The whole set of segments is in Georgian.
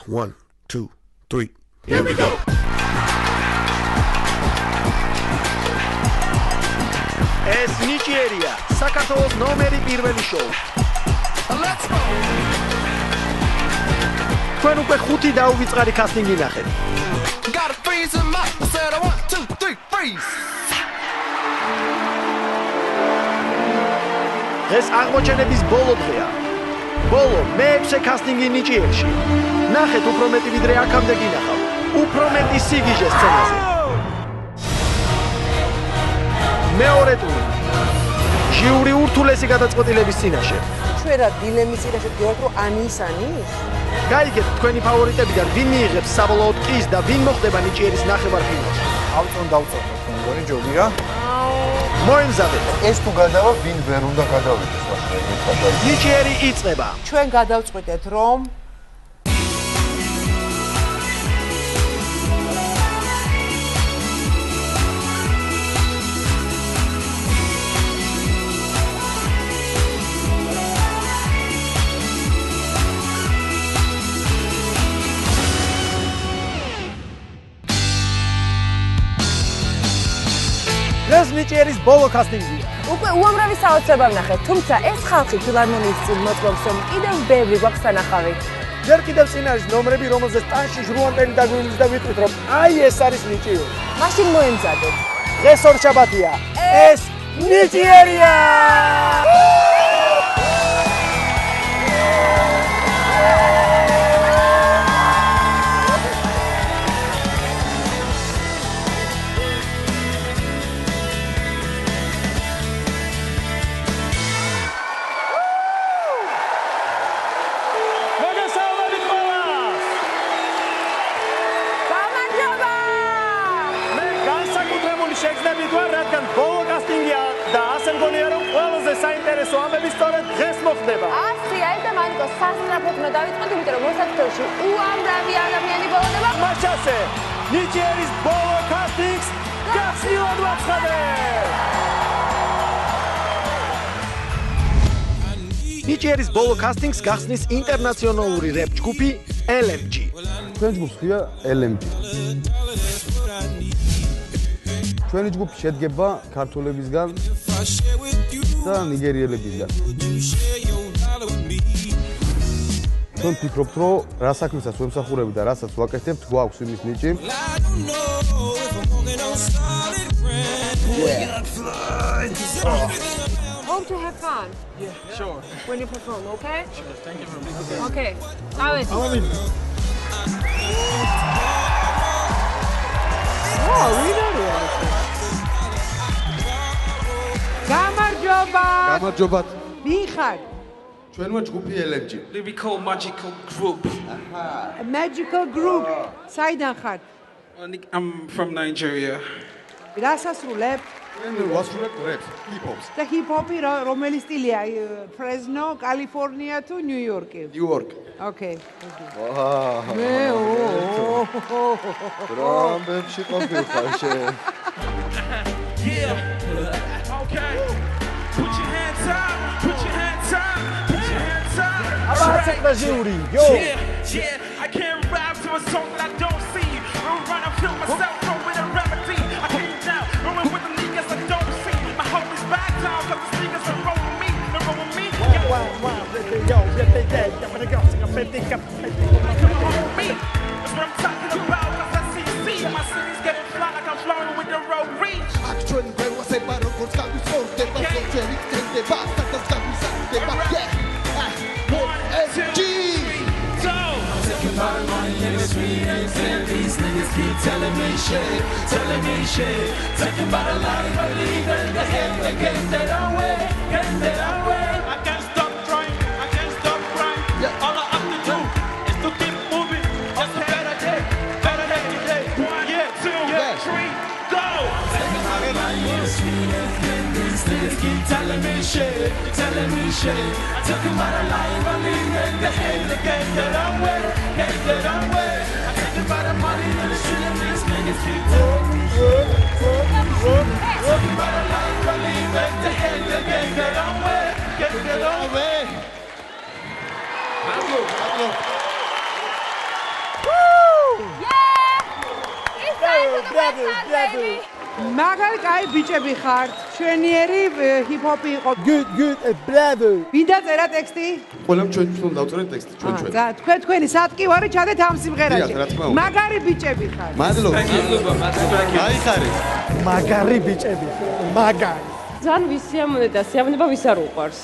1, 2, 3. Here we go. Es Nigeria, საქართველოს ნომერი პირველი შოუ. Let's go. ჩვენ უკვე 5 დაუვიწყარი კასტინგი ნახეთ. Gotta freeze him up. I said 1, 2, 3, freeze. ეს აღმოჩენების ბოლო დღეა. ბოლო მეექვსე კასტინგი ნიჭიერში. ნახეთ უფრო მეტი ვიდრე აქამდე გინახავ. უფრო მეტი სიგიჟე სცენაზე. მეორე ტური. ჟიური ურთულესი გადაწყვეტილების წინაშე. ჩვენ რა დილემის წინაშე ვდგავართ რომ ანის ანის? გაიგეთ თქვენი ფავორიტებიდან ვინ მიიღებს საბოლოოდ კის და ვინ მოხდება ნიჭიერის ნახევარფინალში. დავწონდეთ მგონი ჯობია. მოემზადეთ. ეს თუ გადავა ვინ ვერ უნდა გადავიდეს მაშინ ეს გადავიდეს. ნიჭიერი იწყება. ჩვენ გადავწყვიტეთ რომ ეს ნიჭიერის ბოლო კასტინგია. უკვე უამრავი საოცრება ვნახეთ, თუმცა ეს ხალხი ფილარმონიის წინ მოწმობს, რომ კიდევ ბევრი გვაქვს სანახავი. ჯერ კიდევ წინ არის ნომრები, რომელზეც ტანში ჟრუანტელი დაგვიმის და ვიტყვით, რომ აი ეს არის ნიჭიერი. მაშინ მოემზადეთ. დღეს ორშაბათია. ეს ნიჭიერია! შეგრძნებით ვარ, რადგან ბოლო კასტინგია და ასე მგონია, რომ ყველაზე საინტერესო ამბები სწორედ დღეს მოხდება. ასია ეს და მანიკო სასწრაფოდ უნდა დავიწყოთ, იმიტომ რომ მოსაწყოში უამრავი ადამიანი ბოლოდება. მაშასე, ნიჭიერის ბოლო კასტინგს გახსნილად ვაცხადებ! ნიჭიერის ბოლო კასტინგს გახსნის ინტერნაციონალური რეპ ჯგუფი LMG. ჩვენ ჯგუფს ხია LMG. ჩვენი ჯგუფი შედგება ქართველებისგან და ნიგერიელებისგან. ჩვენ ვფიქრობთ, რომ რა საქმესაც ვემსახურები და რასაც ვაკეთებთ, გვაქვს იმის ნიჭი. Hope to have fun. Yeah, sure. When you perform, okay? Sure. Thank you very much. Okay. David. Oh, we know it. გამარჯობა. გამარჯობათ. ვინ ხარ? ჩვენმა ჯგუფი LMG. Lyrical magical group. A magical group. საიდან ხარ? I'm from Nigeria. რას ასრულებ? ჩვენ ვასრულებთ რეპს, ჰიპ-ჰოპს. და ჰიპ-ჰოპი რომელი სტილია? Fresno, California თუ New York? New York. Okay. მე რამბებში ყოფილიყარ შენ. Yeah. Okay. Put your hands up. Put your hands up. Put your hands up. აბა ჟიური, yo. Yeah. I can't rap to a song that I don't see. I'm running, I feel myself from with a remedy. I came down, rolling with the niggas I don't see. My hope is back down, cause the sneakers are rolling me. They're rolling me. That's what I'm talking about, cause I see. My city's getting fly like I'm flowing with the road reach. Actually, when was I about to go to school? They were so very they back at the school. They back yeah. LMG. Taking my money in the street and these niggas keep telling me shit. Taking by the line, believe in the head, they getting that away. I can't stop trying, I can't stop crying. Yeah. All I have to do is to keep moving. Just a better day today. 1, 2, 3, go. Taking by the line in the street and these niggas keep telling me shit. Taking by the line, believe in the head, they getting that away. I take it by the money in the street and these niggas keep telling me shit. Taking by the line, believe in the head, they getting that away. მაგარი კაი ბიჭები ხართ. ჩვენიერი ჰიპ-ჰოპი იყო. Good, bravo. ვინ დაწერა ტექსტი? ყველამ ჩვენ დავწერეთ ტექსტი ჩვენ. და თქვენი სატკივარი ჩადეთ ამ სიმღერაში. დიახ, რა თქმა უნდა. მაგარი ბიჭები ხართ. მადლობა. გაიხარეთ. მაგარი ბიჭები. მაგარი. ძალიან ვისიამოვნე და სიამონება ვის არ უყვარს.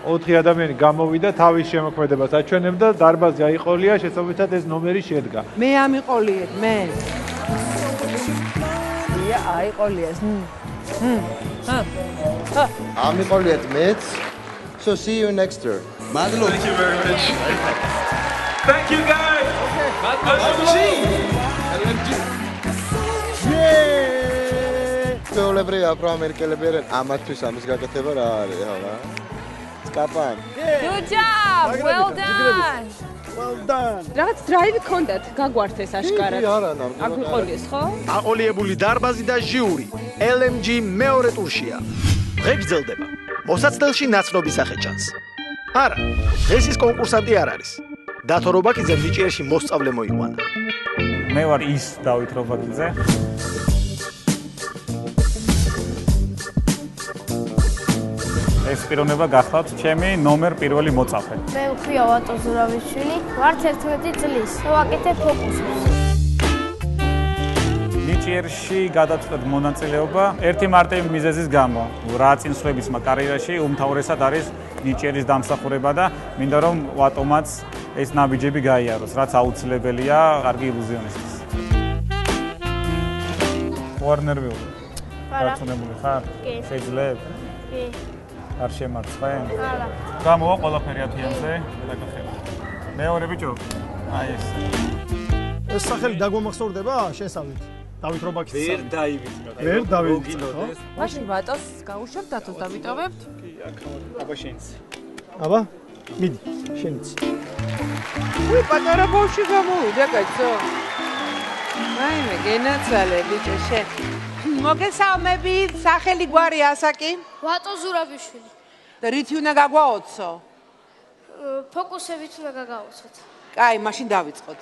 4 ადამიანი გამოვიდა თავის შემოქმედებას აჩვენებდა დარბაზი აიყოლია შესაბამისად ეს ნომერი შედგა. მე ამიყოლიეთ, მე. აიყოლიეს. ამიყოლიეთ მეც. So see you next year. მადლობა. Thank you very much. Thank you guys. ჩვეულებრივი აფრო-ამერიკელები არიან ამათთვის ამის გაკეთება რა არის ახლა? Skapam. Good job. Well done. Well done. რაღაც დრაივი გქონდათ, გაგვართეს აშკარად. აგვიყოლიეს, ხო? აყოლიებული დარბაზი და ჟიური LMG მეორე ტურშია. დღე გრძელდება. მოსაცდელში ნაცნობი სახე ჩანს. არა, ეს ის კონკურსანტი არ არის. დათო რობაკიძემ ნიჭიერში მოსწავლე მოიყვანა. მე ვარ ის დავით რობაკიძე. ეს პიროვნება გახლავთ ჩემი ნომერ პირველი მოწაფე. მე ვქია ვატო ზურავიშვილი, ვარ 11 წლის. ვაკეთებ ფოკუსს. ნიჭიერში გადავწყვეტ მონაწილეობა ერთი მარტივი მიზეზის გამო. რა წინსვლებისმა კარიერაში უმთავრესად არის ნიჭიერის დამსახურება და მინდა რომ ვატომაც ეს ნაბიჯები გაიაროს, რაც აუცილებელია კარგი ილუზიონისტის. ვარ ნერვიული. დარწმუნებული ხარ? კი. შეიძლება? კი. არ შემარცხენ? არა. გამოვა ყველაფერი ათიანზე და გახება. მეორე ბიჭო. აი ეს. ეს სახელი დაგვამახსოვრდება შესავით. დავით რობაკიძე. ვერ დაივიწყოთ. ვერ დავივიწყოთ. მაშინ ვატოს გაუშვებთ, დათოს დავიტოვებთ. კი, აქ აბა შენც. აბა, მიდი, შენიც. უი, პატარა ბავშვი გამოვიდა, კაცო. მაიმე, გენაცვალე ბიჭო შენ. მოგესალმებით, სახელი გვარი ასაკი? ვატო ზურავიშვილი. და რითი უნდა გაგვაოცო? ფოკუსებით უნდა გაგაოცოთ. კაი, მაშინ დავიწყოთ.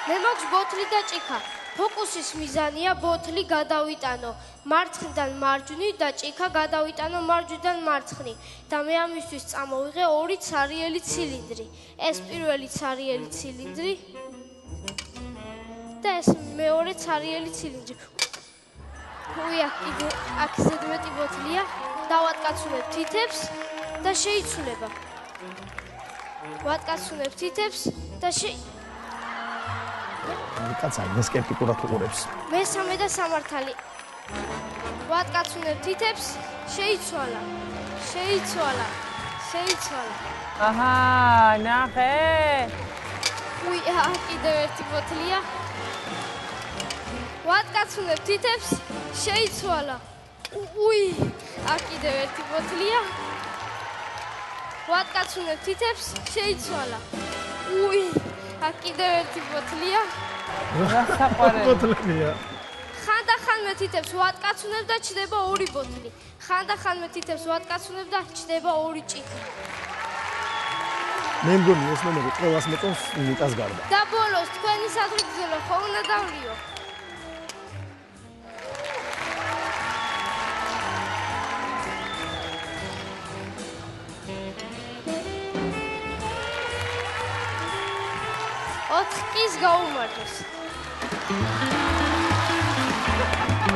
მე მაქვს ბოთლი და ჭიქა. ფოკუსის მიზანია ბოთლი გადავიტანო მარცხნიდან მარჯვნივ და ჭიქა გადავიტანო მარჯვნიდან მარცხნივ. და მე ამისთვის წამოვიღე ორი ცარიელი ცილინდრი. ეს პირველი ცარიელი ცილინდრი და ეს მეორე ცარიელი ცილინდრი. უი, აქ ზედმეტი ბოთლია. დავატკაცუნებ თითებს და შეიცვლება. ვატკაცუნებ თითებს და კაცა, ეს სკეპტიკურად უყურებს. მესამე და სამართალი. ვატკაცუნებ თითებს, შეიცვალა. აჰა, ნახე. უი, კიდევ ერთი ბოთლია. ვატკაცუნებ თითებს, შეიცვალა. უი, კიდევ ერთი ბოთლია. ვატკაცუნებ თითებს, შეიცვალა. უი, კიდევ ერთი ბოთლია. ბოთლებია. ხანდახანმე თითებს ვატკაცუნებ და ჩდება ორი ბოთლი. ხანდახანმე თითებს ვატკაცუნებ და ჩდება ორი ჭიქა. მე მგონი ეს ნომერი ყველას მოწონს ნიკას გარდა. და ბოლოს თქვენი სადღეგრძელო ხო უნდა დავლიო? ოთხკის გაუმართოს.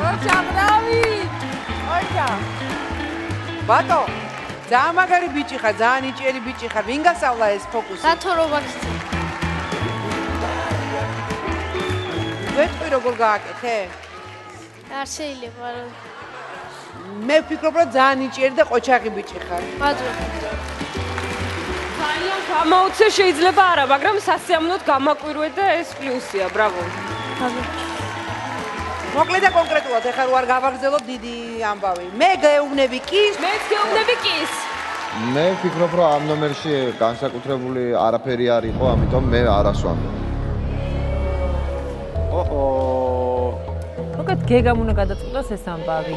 ოჩა, ბრავი! ოჩა. ბატო, ძალიან მაგარი ბიჭი ხარ, ძალიან ნიჭიერი ბიჭი ხარ. ვინ გასავლა ეს ფოკუსი? დათო რობაკიძე. ვეთქვი როგორ გააკეთე? არ შეიძლება. მე ვფიქრობ, რომ ძალიან ნიჭიერი და ყოჩაღი ბიჭი ხარ. მადლობა. ძალიან გამაოცე შეიძლება არა, მაგრამ სასიამოვნოდ გამაკვირვე და ეს პლუსია, ბრავო. მოკლედ და კონკრეტულად, ეხლა რო არ გავაგრძელებ დიდი ამბავი. მე გეუბნები კის, მეც გეუბნები კის. მე ვფიქრობ, რომ ამ ნომერში განსაკუთრებული არაფერი არ იყო, ამიტომ მე არ ასვამ. მოკლედ გეგამ უნდა გადაწყვიტოს ეს ამბავი.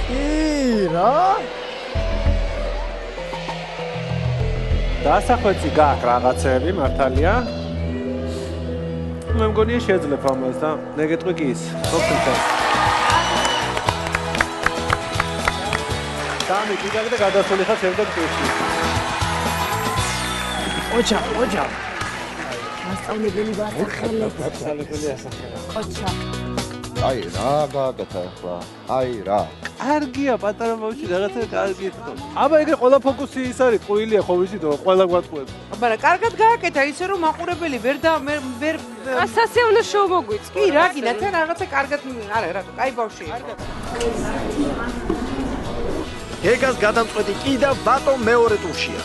კი რა? დასახვეწი გაქვს რაღაცები, მართალია. მე მგონია შეიძლება ამას და მე გეტყვი კი ის. სამი კიდე და გადასული ხარ შემდეგ ტურში. ოჩა. მასწავლებელი ვასახელებ. მასწავლებელი ასახელებ. ოჩა. აი რა გაკეთა ახლა. აი რა. კარგია, პატარა ბავშვი რაღაცა კარგი თქო. აბა ეგრე ყველა ფოკუსი ის არის, ყუილია ხო ვიცით, ყველა გვატყუებს. აბა რა, კარგად გააკეთა, ისე რომ მაყურებელი ვერ სასიამოვნო შოუ მოგვიწევს. კი, რა გინდა, თან რაღაცა კარგად არა, რა, კაი ბავშვია. გეგას გადამწყვეტი კი და ბატო მეორე ტურშია.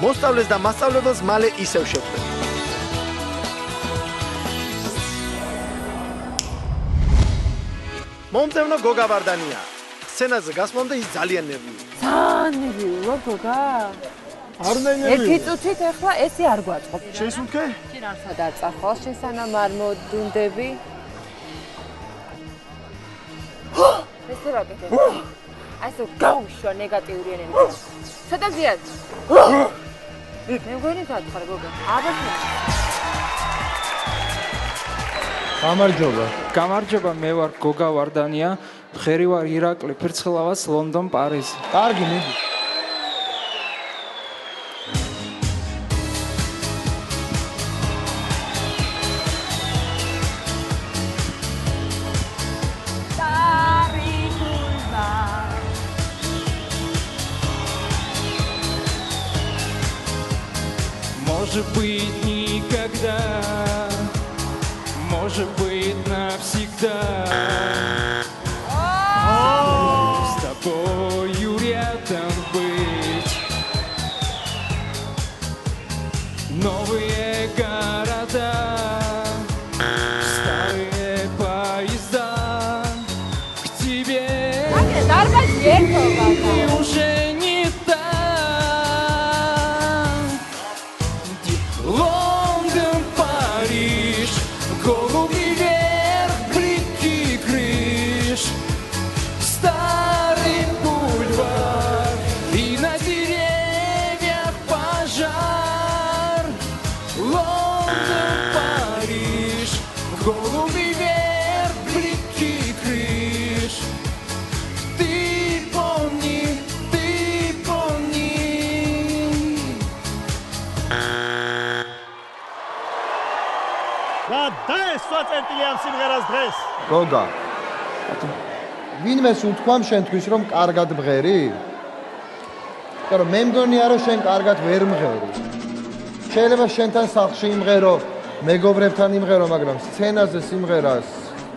მოსწავლეს და მასწავლებელს მალე ისევ შეხვდება. მომწევნო გოგა ვარდანია. სცენაზე გასვლამდე ის ძალიან ნერვიულია. ძალიან ნერვიულია გოგა. არ უნდა ნერვიულო. ერთი წუთით ახლა ესე არ გვაწყობ. შეისუნთქე? ჩინარსა დაწახვალ, შესანამ არ მოდუნდები. ესე რა გეთე? ასე გავუშვა ნეგატიური ენერგია. ცოტა ზიად. მე მგონი დათხარ გოგა. აბა გამარჯობა, მე ვარ გოგა ვარდანია, ხერი ვარ ირაკლი ფერცხლავას, ლონდონ, პარიზი. კარგი, მიდი. Может быть, никогда, может быть, навсегда. С тобою рядом быть. Новые города, старые поезда. К тебе уже не так. Лондон, Париж, голубый вверх, плитки крыш, старый бульвар и на деревьях пожар. Лондон, Париж, голубый вверх, плитки крыш. Ты помни. დაესვა წერტილი ამ სიმღერას დღეს. გოგა. ვინმეს უთქვამ შენთვის რომ კარგად მღერი? მაგრამ მე მგონია რომ შენ კარგად ვერ მღერი. შეიძლება შენთან სახლში იმღერო, მეგობრებთან იმღერო, მაგრამ სცენაზე სიმღერას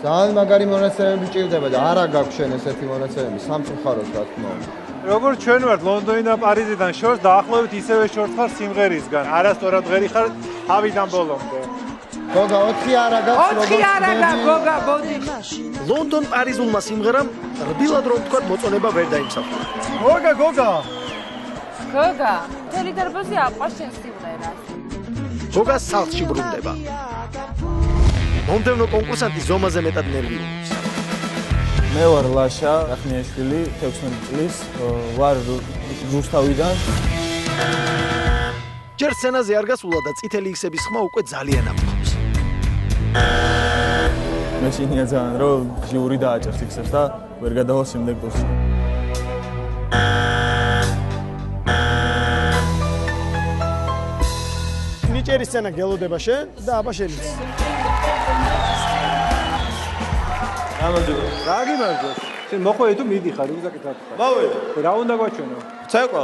ძალიან მაგარი მონაცემები ჭირდება და არა გაქვს შენ ესეთი მონაცემები სამწუხაროდ რა თქმა უნდა. როგორც ჩვენ ვართ ლონდონიდან პარიზიდან შორს დაახლოებით ისევე შორს ხარ სიმღერისგან. არასწორად ღერი ხარ თავიდან ბოლომდე. გოგა 4 არა გაქვს როგორც 4 არა გაქვს გოგა ბოდი. ლონდონ პარიზულმა სიმღერამ რბილად რომ თქვა მოწონება ვერ დაიმსახურა. გოგა. გოგა, მთელი დარბაზი აყვას შენ სიმღერას. გოგა სახლში ბრუნდება. მომდევნო კონკურსანტი ზომაზე მეტად ნერვიულობს. მე ვარ ლაშა რახნიაშვილი, 16 წლის, ვარ რუსთავიდან. ჯერ სცენაზე არ გასულა და წითელი იქსების ხმა უკვე ძალიან აფრთხობს. მე შინია ძალიან რომ ჟიური დააჭერს იქსებს და ვერ გადავალ შემდეგ ტურში. ნიჭერის სცენა გელოდება შენ და აბა შელის. რა გიმარჯვებს? შენ მოყვე თუ მიდიხარ რუგზაკით აფხარ. მოვედი. რა უნდა გვაჩვენო? ცეკვა.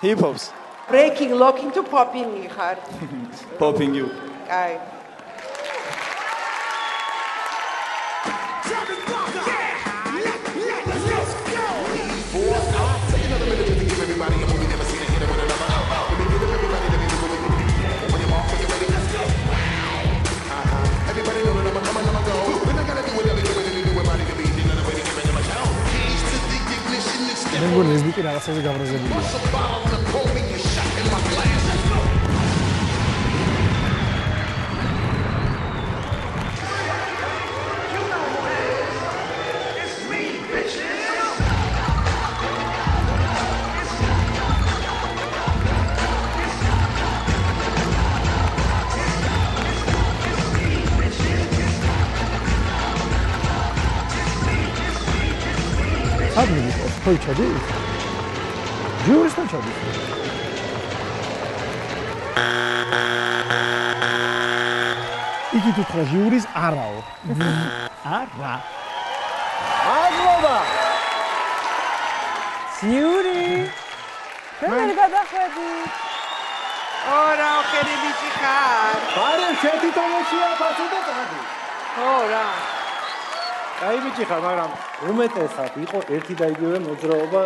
ჰიპ-ჰოპს. Breaking locking to popping ხარ. Popping you. კაი. მე მგონი ეს ბიტი რაღაცაზე გაბრაზებულია. ხო ჩადის? ჟიურისთან ჩადის. იგი თუ თქვა ჟიურის არაო. არა. მადლობა. ჟიური. მე გადახვედი. ორა ხერი ბიჭი ხარ. ბარემ შეთი თამაშია ფასი და წადი. ორა. კაი ბიჭი ხარ, მაგრამ უმეტესად იყო ერთი და იგივე მოძრაობა.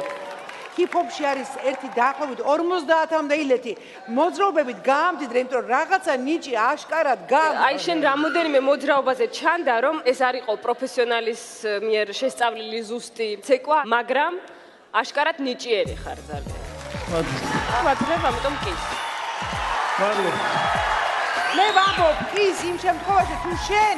ჰიპ-ჰოპში არის ერთი დაახლოებით 50-მდე ილეთი მოძრაობებით გაამდიდრე, იმიტომ რომ რაღაცა ნიჭი აშკარად გააქვს. აი შენ რამოდენიმე მოძრაობაზე ჩანდა, რომ ეს არ იყო პროფესიონალის მიერ შესწავლილი ზუსტი ცეკვა, მაგრამ აშკარად ნიჭიერი ხარ ძალიან. მადლობა, ამიტომ კი. მადლობა. მე ვამბობ, ის იმ შემთხვევაში თუ შენ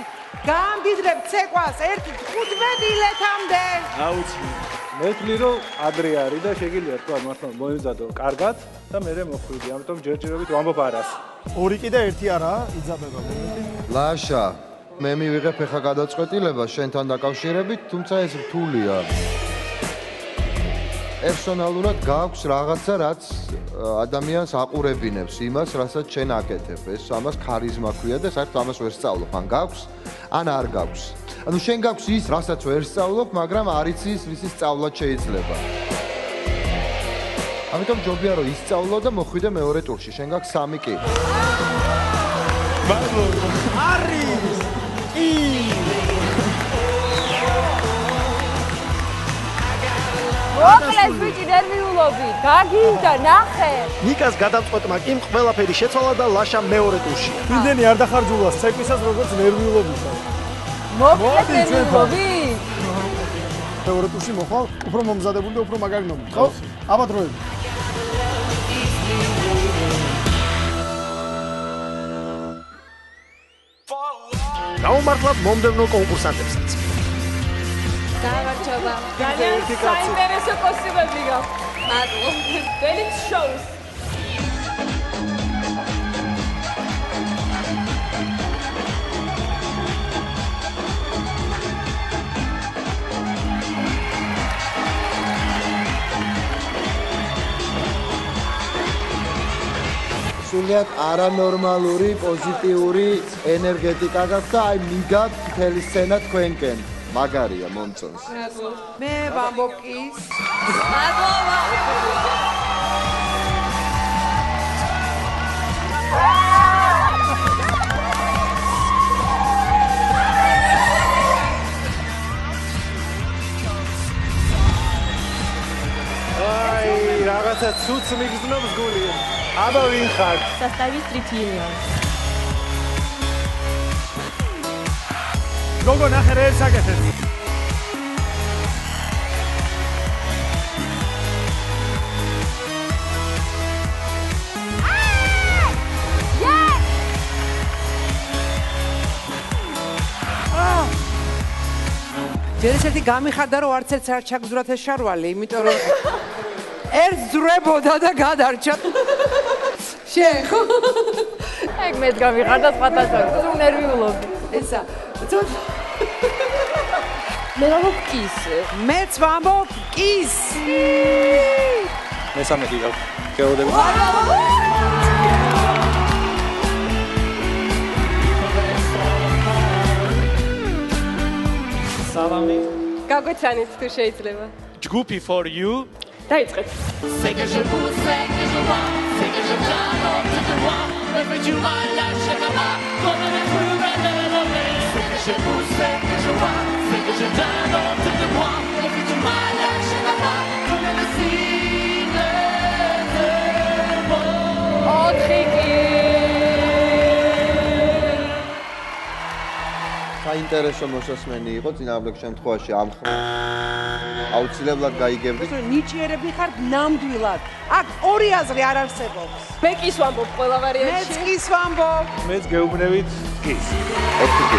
გაამდიდრებ ცეკვას 1-15 ილეთამდე. აუცილებლად. მე ვთვლი რომ ადრე არის და შეგიძლია თქვა მართლა მოემზადო კარგად და მე მოხვიდი, ამიტომ ჯერჯერობით ვამბობ არას. 2 კი და 1 არაა, იძაბება მომენტი. ლაშა, მე მივიღებ ეხა გადაწყვეტილება შენთან დაკავშირებით, თუმცა ეს რთულია. პერსონალურად გაქვს რაღაცა, რაც ადამიანს აყურებინებს იმას, რასაც შენ აკეთებ. ეს ამას ქარიზმა ქვია და საერთოდ ამას ვერ სწავლობ. ან გაქვს, ან არ გაქვს. ანუ შენ გაქვს ის, რასაც ვერ სწავლობ, მაგრამ არ იცი ის, რისის სწავლაც შეიძლება. ამიტომ ჯობია რომ ისწავლო და მოხვიდე მეორე ტურში. შენ გაქვს 3 კი. მადლობა. არის! კი! მოკლეს ბიჭი ნერვიულობი, გაგინდა, ნახე. ნიკას გადამწყვეტმა კი ყველაფერი შეცვალა და ლაშა მეორე ტურში. იმდენი არ დახარჯულას ცეკვისას როგორც ნერვიულობისა. მოკლეს ნერვიულობი. მეორე ტურში მოხვალ, უფრო მომზადებული და უფრო მაგარი ნომერი, ხო? აბა დროები. გაუმართლად მომდევნო კონკურსანტებსაც. გამარჯობა. ძალიან საინტერესო კოსტუმები გაქვს. მადლობა. Felix shows. სულიად არანორმალური, პოზიტიური ენერგეტიკა გაქვს და აი მიგავთ მთელი სცენა თქვენკენ. მაგარია მომწონს. მე ვამბობ კი. მადლობა. აი, რაღაცა ცუც მიგზნობს გული. აბა ვინ ხარ? Составить 3 миллиона. გოგო ნახე რა ეს აკეთებს. ჯერ ესეთი გამიხარდა რომ არც ერთს არ ჩაგზურათ ეს შარვალი, იმიტომ რომ ერთ ძრებოდა და გადარჩა. შენ ხო? ეგ მეც გამიხარდა სხვათა თუ ნერვიულობი. ესა. მე ვამბობ კის. მეც ვამბობ კის. მესამე კი გაქვს. გეოდები. სალამი. გაგვეცანით თუ შეიძლება. ჯგუფი for you. დაიწყეთ. C'est que je pousse, c'est que je vois, c'est que je viens de te voir. Me fais-tu mal à chaque pas, comme un plus belle de l'envers. C'est que je pousse, c'est que je vois, c'est que je viens de te voir. Me fais-tu mal à chaque pas, comme le signe de bon. საინტერესო მოსასმენი იყო წინააღმდეგ შემთხვევაში ამ აუცილებლად გაიგებდი. ნიჭიერები ხართ ნამდვილად. აქ ორი აზრი არ არსებობს. მე კის ვამბობ ყველა ვარიანტში. მეც კის ვამბობ. მეც გეუბნებით კის. ერთი კი.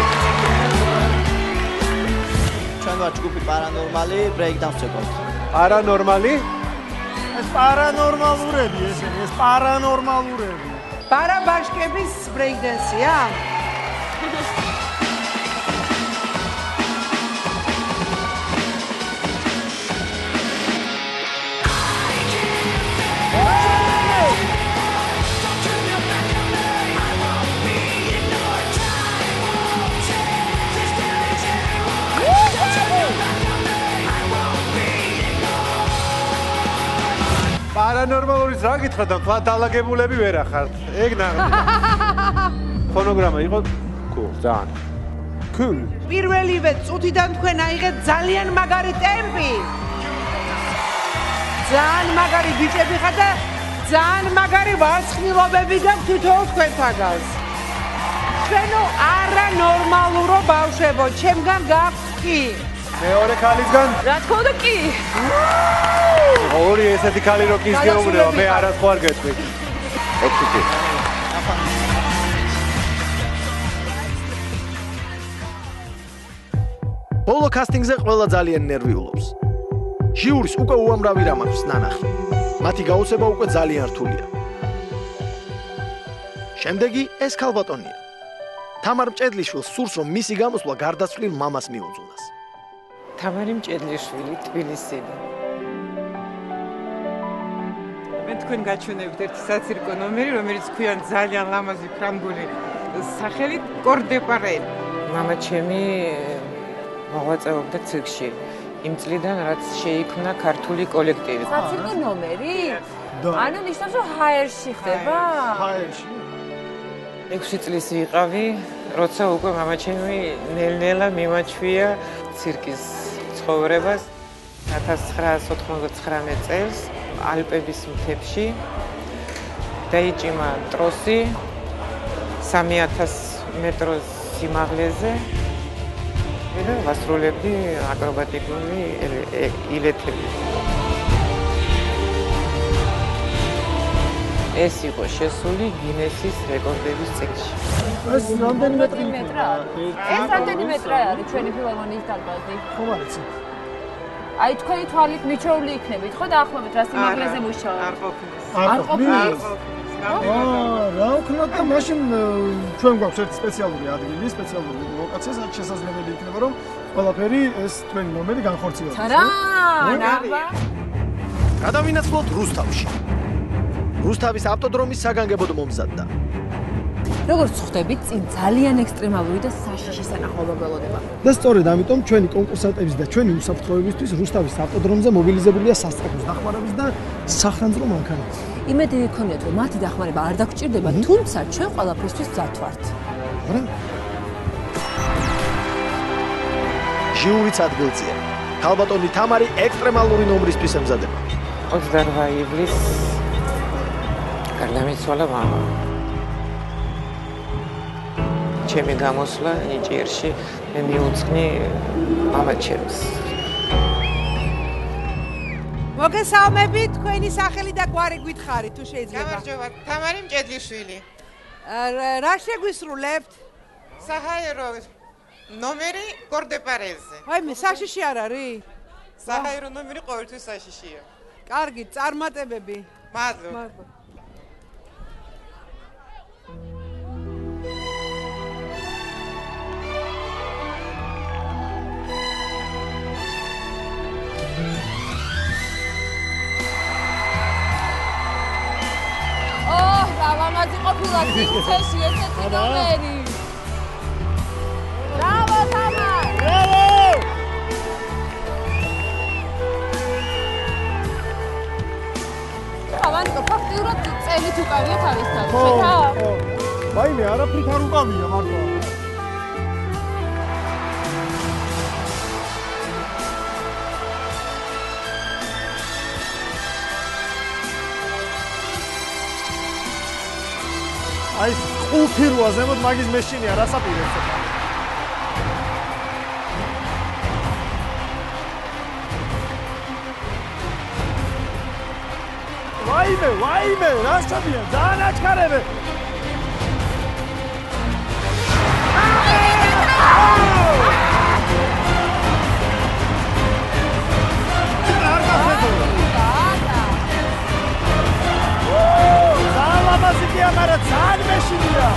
ჩვენ ვართ ჯგუფი პარანორმალი, ბრეიკდანსს ვწევთ. პარანორმალი? ეს პარანორმალურები ესენი, ეს პარანორმალურები. პარაბაშკების ბრეიკდენსია? არანორმალურის რა გითხრათ და თქვა დაალაგებულები ვერ ახართ. ეგ ნაღდი. ფონოგრამა იყო cool, ძალიან. Cool. პირველივე წუთიდან თქვენ აიღეთ ძალიან მაგარი ტემპი. ძალიან მაგარი ბიჭები ხართ და ძალიან მაგარი ვარცხნილობები გაქვთ თითოეულ თქვენთაგანს. ჩვენო არანორმალურო ბავშვებო, ჩემგან გაქვთ კი. მეორე ქალისგან? რა თქმა უნდა კი. ორი ესეთი ქალი რო კის გეუბნება, მე არას ხო არ გეტყვი. ოქი. ბოლო კასტინგზე ყველა ძალიან ნერვიულობს. ჟიურის უკვე უამრავი რამ აქვს ნანახი. მათი გაოცება უკვე ძალიან რთულია. შემდეგი ეს ქალბატონია. თამარ მჭედლიშვილს სურს რომ მისი გამოსვლა გარდაცვლილ მამას მიუძღვნას. თამარი მჭედლიშვილი თბილისიდან. მე თქვენ გაჩვენებთ ერთი საცირკო ნომერი, რომელიც ქვიან ძალიან ლამაზი ფრანგული სახელით კორდეპარე. მამა ჩემი მოღვაწეობდა ცირკში. იმ წლიდან რაც შეიქმნა ქართული კოლექტივი. საცირკო ნომერი? ანუ ნიშნავს რომ ჰაერში ხდება? ჰაერში. 6 წლის ვიყავი, როცა უკვე მამა ჩემი ნელ-ნელა მიმაჩვია ცირკის ცხოვრებას 1999 წელს ალპების მთებში დაიჭიმა ტროსი 3000 მეტროს სიმაღლეზე და ვასრულებდი აკრობატიკული ილეთები. ეს იყო შესული გინესის რეკორდების წიგნში. ეს რამდენი მეტრია? ეს რამდენი მეტრია არის ჩვენი ფილარმონიის დარბაზი? ხომ არის? აი თქვენი თვალით მიჩვეული იქნებით, ხო დაახლოებით რა სიმაღლეზე მუშაობთ? არ ყოფნის. არ ყოფნის. რა ვქნათ და მაშინ ჩვენ გვაქვს ერთი სპეციალური ადგილი, სპეციალური ლოკაცია, სადაც შესაძლებელი იქნება რომ ყველაფერი ეს თქვენი ნომერი განხორციელდეს. რა? ნაბა. გადავინაცვლოთ რუსთავში. რუსთავის ავტოდრომის საგანგებოდ მომზადდა. როგორც ხვდებით, წინ ძალიან ექსტრემალური და საშიში სანახაობა ველოდება. და სწორედ ამიტომ ჩვენი კონკურსანტების და ჩვენი უსაფრთხოებისთვის რუსთავის ავტოდრომზე მობილიზებულია სასწრაფოს დახმარების და სახანძრო მანქანები. იმედი გქონიათ, რომ მათი დახმარება არ დაგჭირდება, თუმცა ჩვენ ყველაფრისთვის მზად ვართ. რა? ჟიურიც ადგილზეა. ქალბატონი თამარი ექსტრემალური ნომრისთვის ემზადება. 28 ივლისს გარდამიცვალა მამა. ჩემი გამოსვლა ნიჭიერში მე მიუძღვნი მამა ჩემს. მოგესალმებით, თქვენი სახელი და გვარი გითხარით თუ შეიძლება. გამარჯობა, თამარი მჭედლიშვილი. რა შეგვისრულებთ? საჰაერო ნომერი კორდეპარეზე. აი მე საშიში არ არის? საჰაერო ნომერი ყოველთვის საშიშია. კარგი, წარმატებები. მადლობა. ლამაზი ყოფილა წინცეში ესეთი ნომერი. ბრავო თამარ! ბრავო! თამარი ფაქტიურად წელით უკავია თავისთავად. შეთა? ხო. მაინე არაფრით არ უკავია მართლა. აი ყუთიროა ზემოთ მაგის მეშინია რასაპირებს ხა ვაიმე რა შობია ძალიან აჩქარებე Mazikya mara ძალიან მეშინია.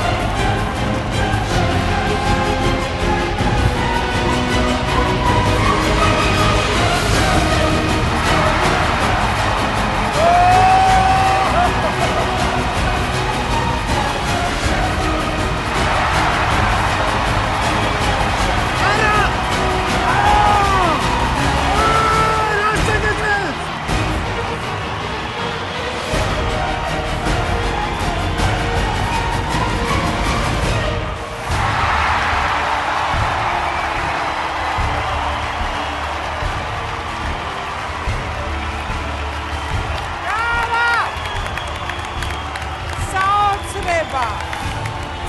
მადლობა.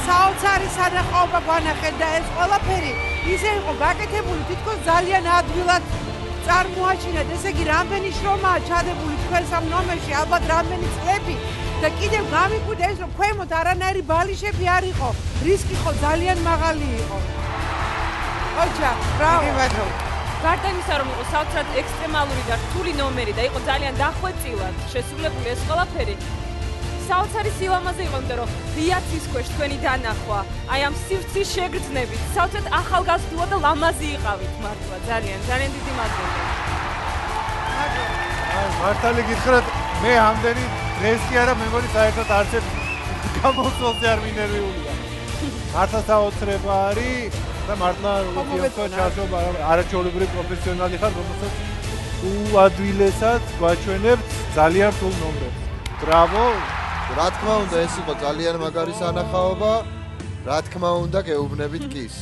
საოცარი სანახაობა გვანახეთ და ეს ყველაფერი ისე იყო გაკეთებული, თითქოს ძალიან ადვილად წარმოაჩინეთ. ესე იგი, რამდენი შრომაა ჩადებული თქვენს ამ ნომერში, ალბათ რამდენი წლები და კიდევ გამიკვირდა ეს, რომ ქვემოთ არანაირი ბალიშები არ იყო, რისკი ხო ძალიან მაღალი იყო. ოჩა, ბრავო. გარდა იმისა, რომ იყო საოცრად ექსტრემალური და რთული ნომერი და იყო ძალიან დახვეწილად შესრულებული ეს ყველაფერი, საოცარი სილამაზე იყო, იმიტომ რომ ღიაცის ქვეშ თქვენი დანახვა, აი ამ სივრცის შეგრძნებით, საოცრად ახალგაზრდა და ლამაზი იყავით მართლა, ძალიან დიდი მადლობა. მართალი გითხრათ, მე ამდენი დღეს კი არა, მე მგონი საერთოდ არც ერთ გამოსვლაზე არ მინერვიულია. მართლა საოცრება არის და მართლა ჩასობა არაჩვეულებრივი პროფესიონალი ხარ, რომელსაც უადვილესად გვაჩვენებთ ძალიან რთულ ნომრებს. ბრავო! რა თქმა უნდა, ეს იყო ძალიან მაგარი სანახაობა. რა თქმა უნდა, გეუბნებით კის.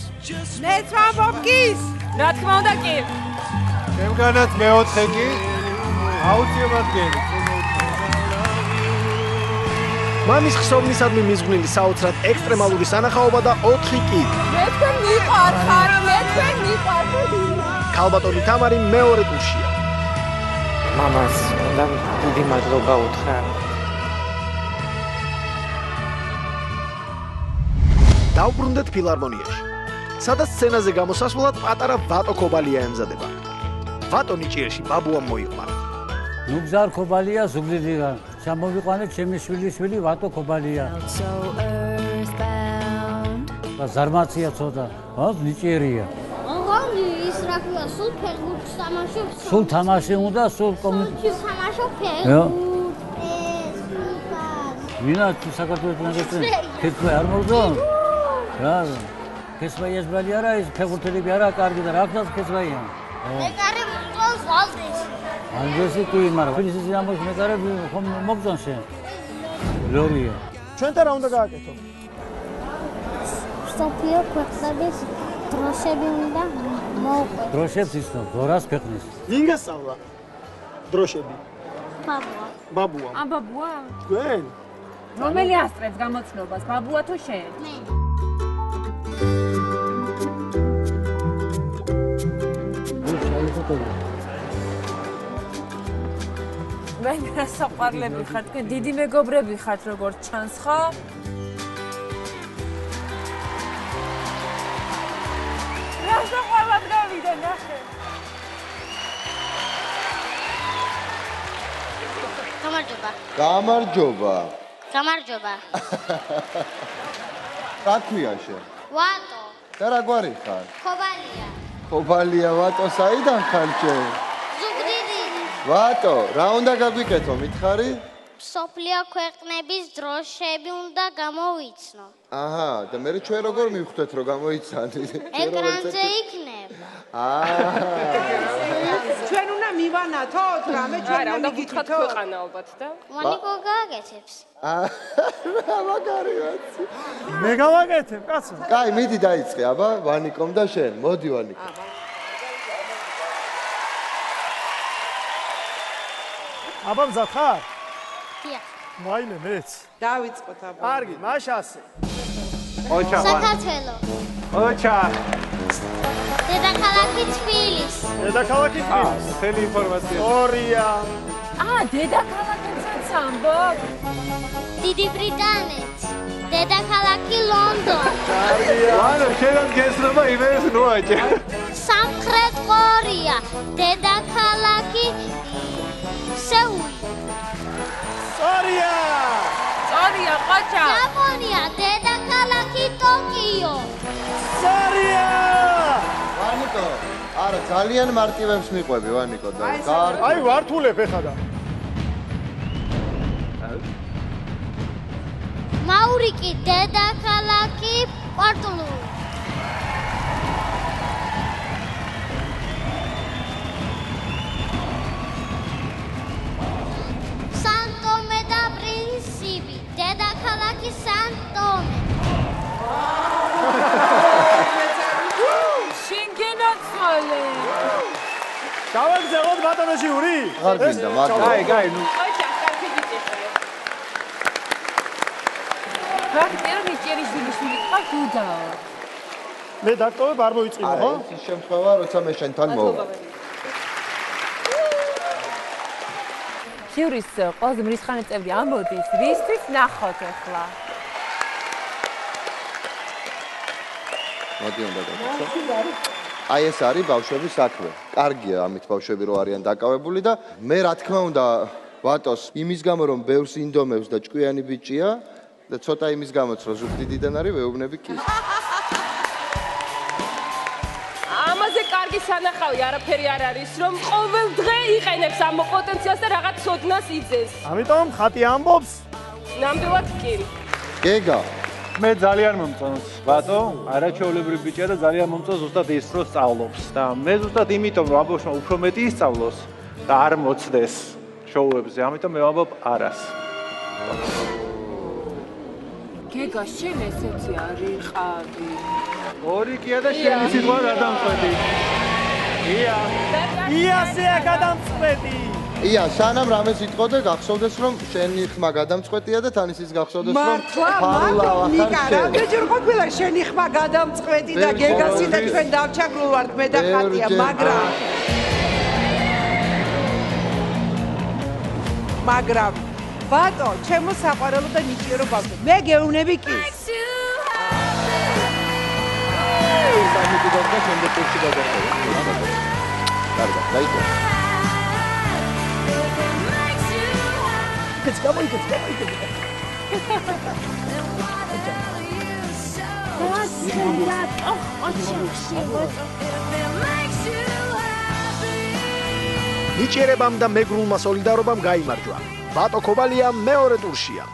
მეც ვამბობ კის. რა თქმა უნდა კი. ჩემგანაც მეოთხე კი. აუცილებლად გელი. მამის ხსოვნისადმი მიზღვნილი საოცრად ექსტრემალური სანახაობა და 4 კი. მე თქვენ მიყვარხარ, მე თქვენ მიყვარხარ. ქალბატონი თამარი მეორე ტურშია. მამას და დიდი მადლობა უთხრა. დავბრუნდეთ ფილარმონიაში, სადაც სცენაზე გამოსასვლელად პატარა ვატო ქობალია ემზადება. ვატო ნიჭიერში ბაბუამ მოიყვანა. ნუ გზარ ქობალია ზუგდიდიდან. ჩამოვიყვანეთ ჩემი შვილიშვილი ვატო ქობალია. ზარმაცია ცოტა, ნიჭიერია. ის რა ქვია, სულ ფეხბურთს თამაშობს. სულ თამაში უნდა, სულ კომპიუტერს თამაშობ ფეხბურთს. ვინა თუ საქართველოს ნაკრები ქეთვე არ მოგდონ? რა? ქესვაი ეს ბალი არა, ეს ფეხბურთელები არა კარგი და რა ხდას ქესვაია? მეკარე მოგწონს ალდეს. ალდესი კი, მაგრამ ფილის ამოს მეკარე ხომ მოგწონს შენ? ლორია. ჩვენთან რა უნდა გააკეთო? მსოფლიო ქვეყნების დროშები უნდა მოვყვე. დროშებს ისო, დორას ქვეყნის. ვინ გასწავლა? დროშები. ბაბუა. ბაბუა. ა ბაბუა? თქვენ? რომელი ასწრებს გამოცნობას, ბაბუა თუ შენ? მე. ვენ რა საყვარლები ხართ, თქვენ დიდი მეგობრები ხართ, როგორც ჩანს, ხო? რა საყვარლად გავიდა, ნახე. გამარჯობა. გამარჯობა. გამარჯობა. რა ქვია შენ? ვატო. და რა გვარი ხარ? ქობალია. ქობალია ვატო, საიდან ხარ შენ? ზუგდიდიდან. ვატო, რა უნდა გაგვიკეთო, მითხარი? მსოფლიო ქვეყნების დროშები უნდა გამოვიცნო. აჰა, და მე ჩვენ როგორ მივხვდეთ რომ გამოიცანთ? ეკრანზე იქნება. ჩვენ უნდა მივანათოთ, რამე ჩვენ უნდა გითხრათ ქვეყანაობად და ვანიკო გააკეთებს. მაგარი ვაცი. მე გავაკეთებ, კაცო. კაი, მიდი დაიწყე, აბა, ვანიკომ და შენ. მოდი ვანიკო. აბა მზად ხარ? დიახ. მაინე მეც. დავიწყოთ აბა. კარგი, მაშ ასე. ოჩა. საქართველო. ოჩა. დედაქალაქი თბილისი. დედაქალაქი თბილისი. მთელი ინფორმაცია. ორია. დედაქალაქებსაც ამბობ? დიდი ბრიტანეთი. დედაქალაქი ლონდონი. ვანო, შენად გესრობა იმერეს ნოაჭე. სამხრეთ კორეა. დედაქალაქი სეული. სორია. სორია, ყოჩა. იაპონია. დედაქალაქი ტოკიო. სორია. ვანიკო, არა, ძალიან მარტივებს მიყვები, ვანიკო და კარგი. აი, ვართულებ ეხლა და. მაურიკი. დედაქალაქი პორტლუ. სან-ტომე და პრინსიპი. დედაქალაქი სან-ტომე. შინგენაცვალე. გავაგზავნოთ ბატონოში ური. აღარ გინდა, მაგრამ. გაი, ნუ. ხარკერა ნიჭიერის დილიშვილი ყავს დუდაო. მე დაკავებ არ მოიწინა, ხო? ეს შემთხვევა, როცა მე შენთან მოვა. ჟიურის ყველაზე მრისხანე წევრი ამბოდის, რისთვის ნახოთ ახლა. მოდი უნდა დაგაკეთო. აი ეს არის ბავშვების საქმე. კარგია ამით ბავშვები რო არიან დაკავებული და მე რა თქმა უნდა ვატოს იმის გამო რომ ბევრს ინდომებს და ჭკვიანი ბიჭია და ცოტა იმის გამოც რომ ზუგდიდიდან არის ვეუბნები კი. ამაზე კარგი სანახავი არაფერი არ არის რომ ყოველ დღე იყენებს ამ პოტენციალს და რაღაც ცოდნას იძენს. ამიტომ ხატი ამბობს ნამდვილად კი. გეგა მე ძალიან მომწონს ბატო, არაჩვეულებრივი ბიჭია და ძალიან მომწონს ზუსტად ის რო სწავლობს და მე ზუსტად იმიტომ რომ ამბობ უფრო მეტი ისწავლოს და არ მოცდეს შოუებზე, ამიტომ მე ვამბობ არას. გეგა შენ ესეთი არის ყავი. ორი კია და შენი სიტყვა გადამწყვეტი. იასეა გადამწყვეტი. ია, სანამ რამეს იტყოდე, გახსოვდეს რომ შენი ხმა გადამწყვეტია და თან ისიც გახსოვდეს რომ ფარულა ნიკა, რამდენჯერ ყოფილა შენი ხმა გადამწყვეტი და გეგასი და ჩვენ დავჩაგრულ ვართ მე და ხატია, მაგრამ ბატო, ჩემო საყვარელო და ნიჭიერო ბავშვი, მე გეუბნები კი. სამი და შემდეგ კურსი გადავხდება. კარგად, დაიწყო. It's coming, it's coming. ნიჭიერებამ და მეგრულმა სოლიდარობამ გაიმარჯვა. ბატო ქობალია მეორე ტურშია.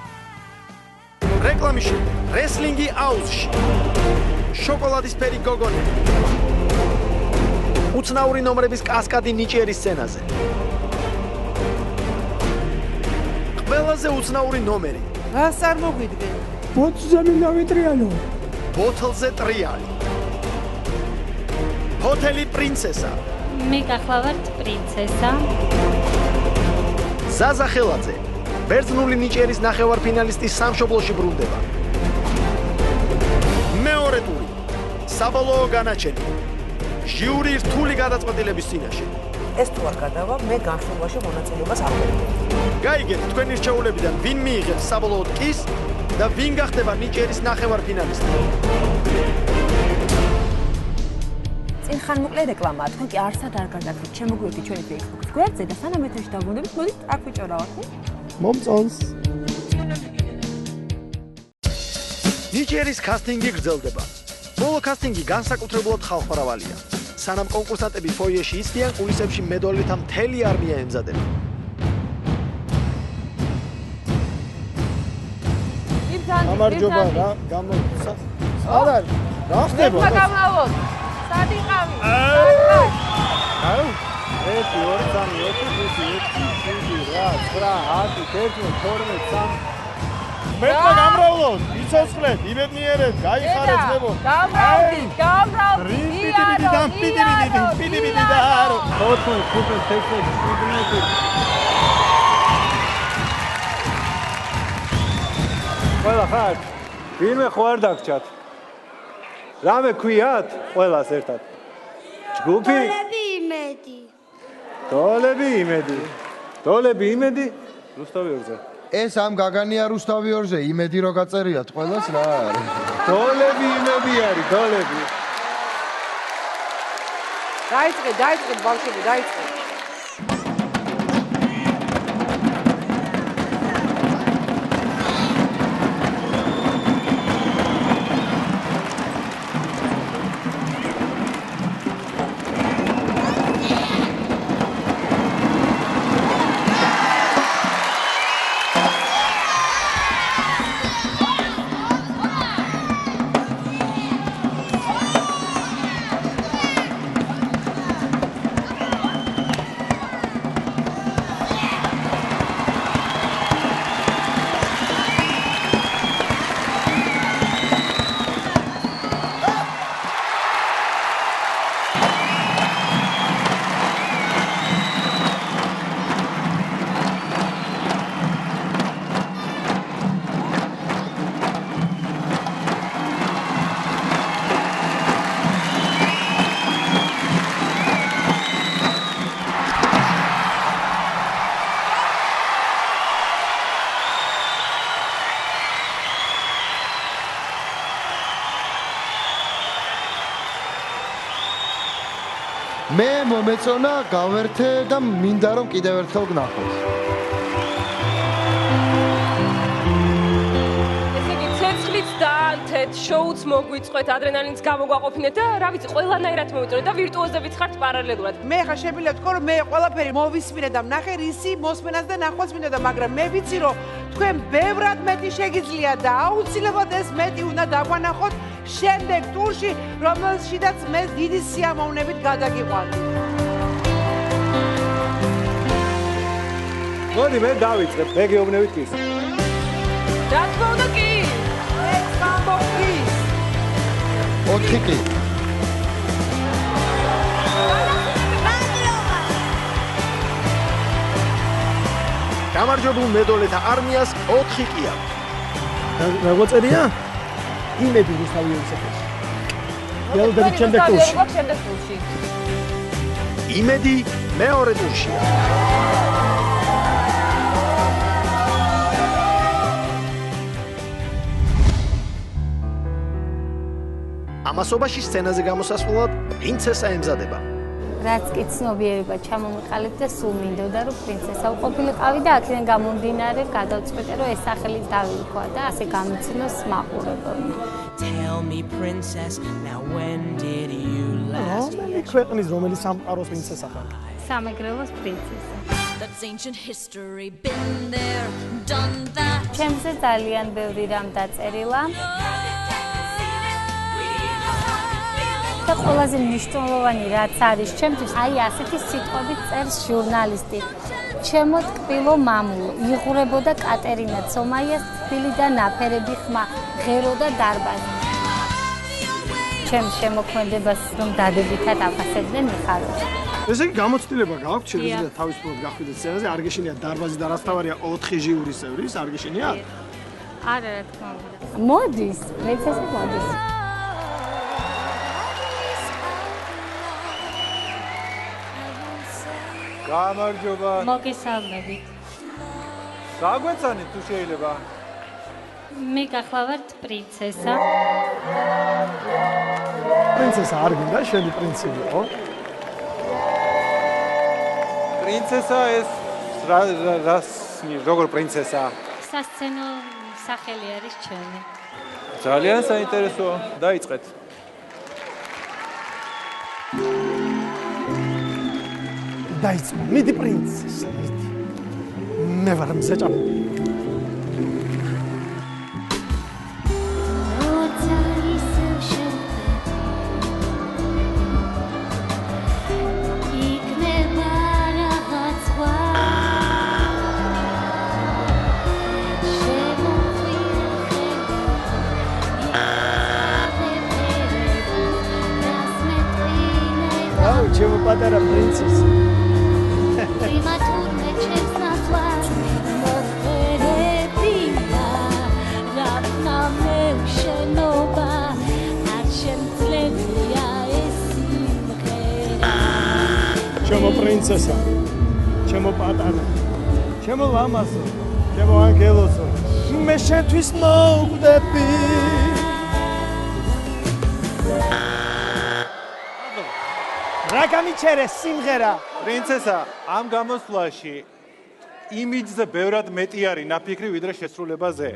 რეკლამის შემდეგ რესლინგი აუზში. შოკოლადისფერი გოგონები. უცნაური ნომრების კასკადი ნიჭიერის სცენაზე. ყველაზე უცნაური ნომერი. რას არ მოგვიდგენ? ბოთლზე მინდა ვიტრიალო. ბოთლზე ტრიალი. ჰოტელი პრინცესა. მე გახლავართ პრინცესა. ზაზა ხელაძე. ბერძნული ნიჭიერის ნახევარფინალისტი სამშობლოში ბრუნდება. მეორე ტური. საბოლოო განაჩენი. ჟიური რთული გადაწყვეტილების წინაშე. ეს თუ არ გადავა, მე განხილვაში მონაწილეობას არ ვიღებ. გაიგეთ თქვენი რჩეულებიდან ვინ მიიღებს საბოლოოდ კის და ვინ გახდება ნიჭიერის ნახევარფინალისტი. წინ ხანმოკლე რეკლამაა, თქვენ კი არსად არ გარდაქმნით, შემოგვიერთდი ჩვენი Facebook-ის გვერდზე და სანამ ეთერში დავბრუნდებით, მოდით აქ ვიჭორავთ. მომწონს. ნიჭიერის კასტინგი გრძელდება. ბოლო კასტინგი განსაკუთრებულად ხალხმრავალია. სანამ კონკურსანტები ფოიეში ისდიან, კულისებში მედალთა მთელი არმია ემზადება. გამარჯობა რა, გამოცა. არა, რა ხდება? მე გამავლოთ. სად იყავი? აუ, 1 2 3 4 5 6 7 8 9 10 11 12 13 მე გამრავლოთ, იცოცხლეთ, იბედნიერეთ, გაიხარეთ ნებო. გამრავდით. პიდიბიდი და არო. 4 5 6 7 ყველა ხარ, ვინმე ხო არ დაგჭათ? რამე ქვიათ? ყველას ერთად. ჯგუფი? დოლები იმედი? რუსთავი ორზე. ეს ამ გაგანია რუსთავი ორზე, იმედი რო გაწერიათ ყველას რა არის? დოლები იმედი არის, დოლები. დაიწყეთ ბავშვები, დაიწყეთ. მე მომეწონა გავერთე და მინდა რომ კიდევ ერთხელ გნახოთ. დაანთეთ, შოუც მოგვიწყვეთ, ადრენალინს გამოგვაყოფინეთ და რა ვიცი, ყველანაირად მოვიწონეთ და ვირტუოზებიც ხართ პარალელურად. მე ხა შემიძლია ვთქვა, რომ მე ყველაფერი მოვისმინე და ვნახე რისი მოსმენას და ნახვას მინდოდა, მაგრამ მე ვიცი, რომ თქვენ ბევრად მეტი შეგიძლია და აუცილებლად ეს მეტი უნდა დაგვანახოთ შემდეგ ტურში, რომელშიდაც მე დიდი სიამოვნებით გადაგიყვანთ. მოდი მე დავიწყებ, მე გეუბნებით ის. რა თქმა უნდა კი. 4 კი. გამარჯვებულ მედოლეთა არმიას 4 კი აქვს. რა გვწერია? იმედი რუსთავის საფეხში. ველოდებით შემდეგ ტურში. იმედი მეორე ტურშია. ამასობაში სცენაზე გამოსასვლელად პრინცესა ემზადება. რაც კი ცნობიერება ჩამომიყალიბდა და სულ მინდოდა რომ პრინცესა უყოფილიყავი და აქედან გამომდინარე გადავწყვეტე რომ ეს სახელი დავიქვა და ასე გამიცნოს მაყურებელმა. Tell me princess, now when did you last? ქვეყნის რომელი სამყაროს პრინცესა ხარ? სამეგრელოს პრინცესა. That's ancient history, been there, done that. ჩემზე ძალიან ბევრი რამ დაწერილა. და ყველაზე მნიშვნელოვანი რაც არის ჩემთვის, აი ასეთი სიტყვებით წერს ჟურნალისტი. ჩემო ტკბილო მამულო, იღურებოდა კატერინა ცომაიას თბილი და ნაფერები ხმა, ღერო და დარბაზი. ჩემ შემოქმედებას რომ დადებითად აფასებდნენ მიხარებს. ესე იგი გამოცდილება გააქვთ, შეიძლება თავისუფლად გახვიდეთ სცენაზე, არ გეშინია დარბაზი და რაც თავარია 4 ჟიურის წევრის, არ გეშინია? არა, რა თქმა უნდა. მოდის, პრინცესა მოდის. გამარჯობა. მოგესალმებით. გაგვეცანით თუ შეიძლება? მე გახლავართ პრინცესა. პრინცესა არ გინდა შენი პრინცი იყო? პრინცესა ეს როგორ პრინცესა? სასცენო სახელი არის ჩემი. ძალიან საინტერესოა. დაიწყეთ. დაიწყო. მიდი პრინცესა, მიდი. მე ვარ მზეჭამი. ჩემო პატარა პრინცესა. ჩემო პრინცესა, ჩემო პატარა, ჩემო ლამაზო, ჩემო ანგელოზო, მე შენთვის მოვკვდები. რა გამიჩერე სიმღერა? პრინცესა, ამ გამოსვლაში იმიჯზე ბევრად მეტი არის ნაფიქრი ვიდრე შესრულებაზე.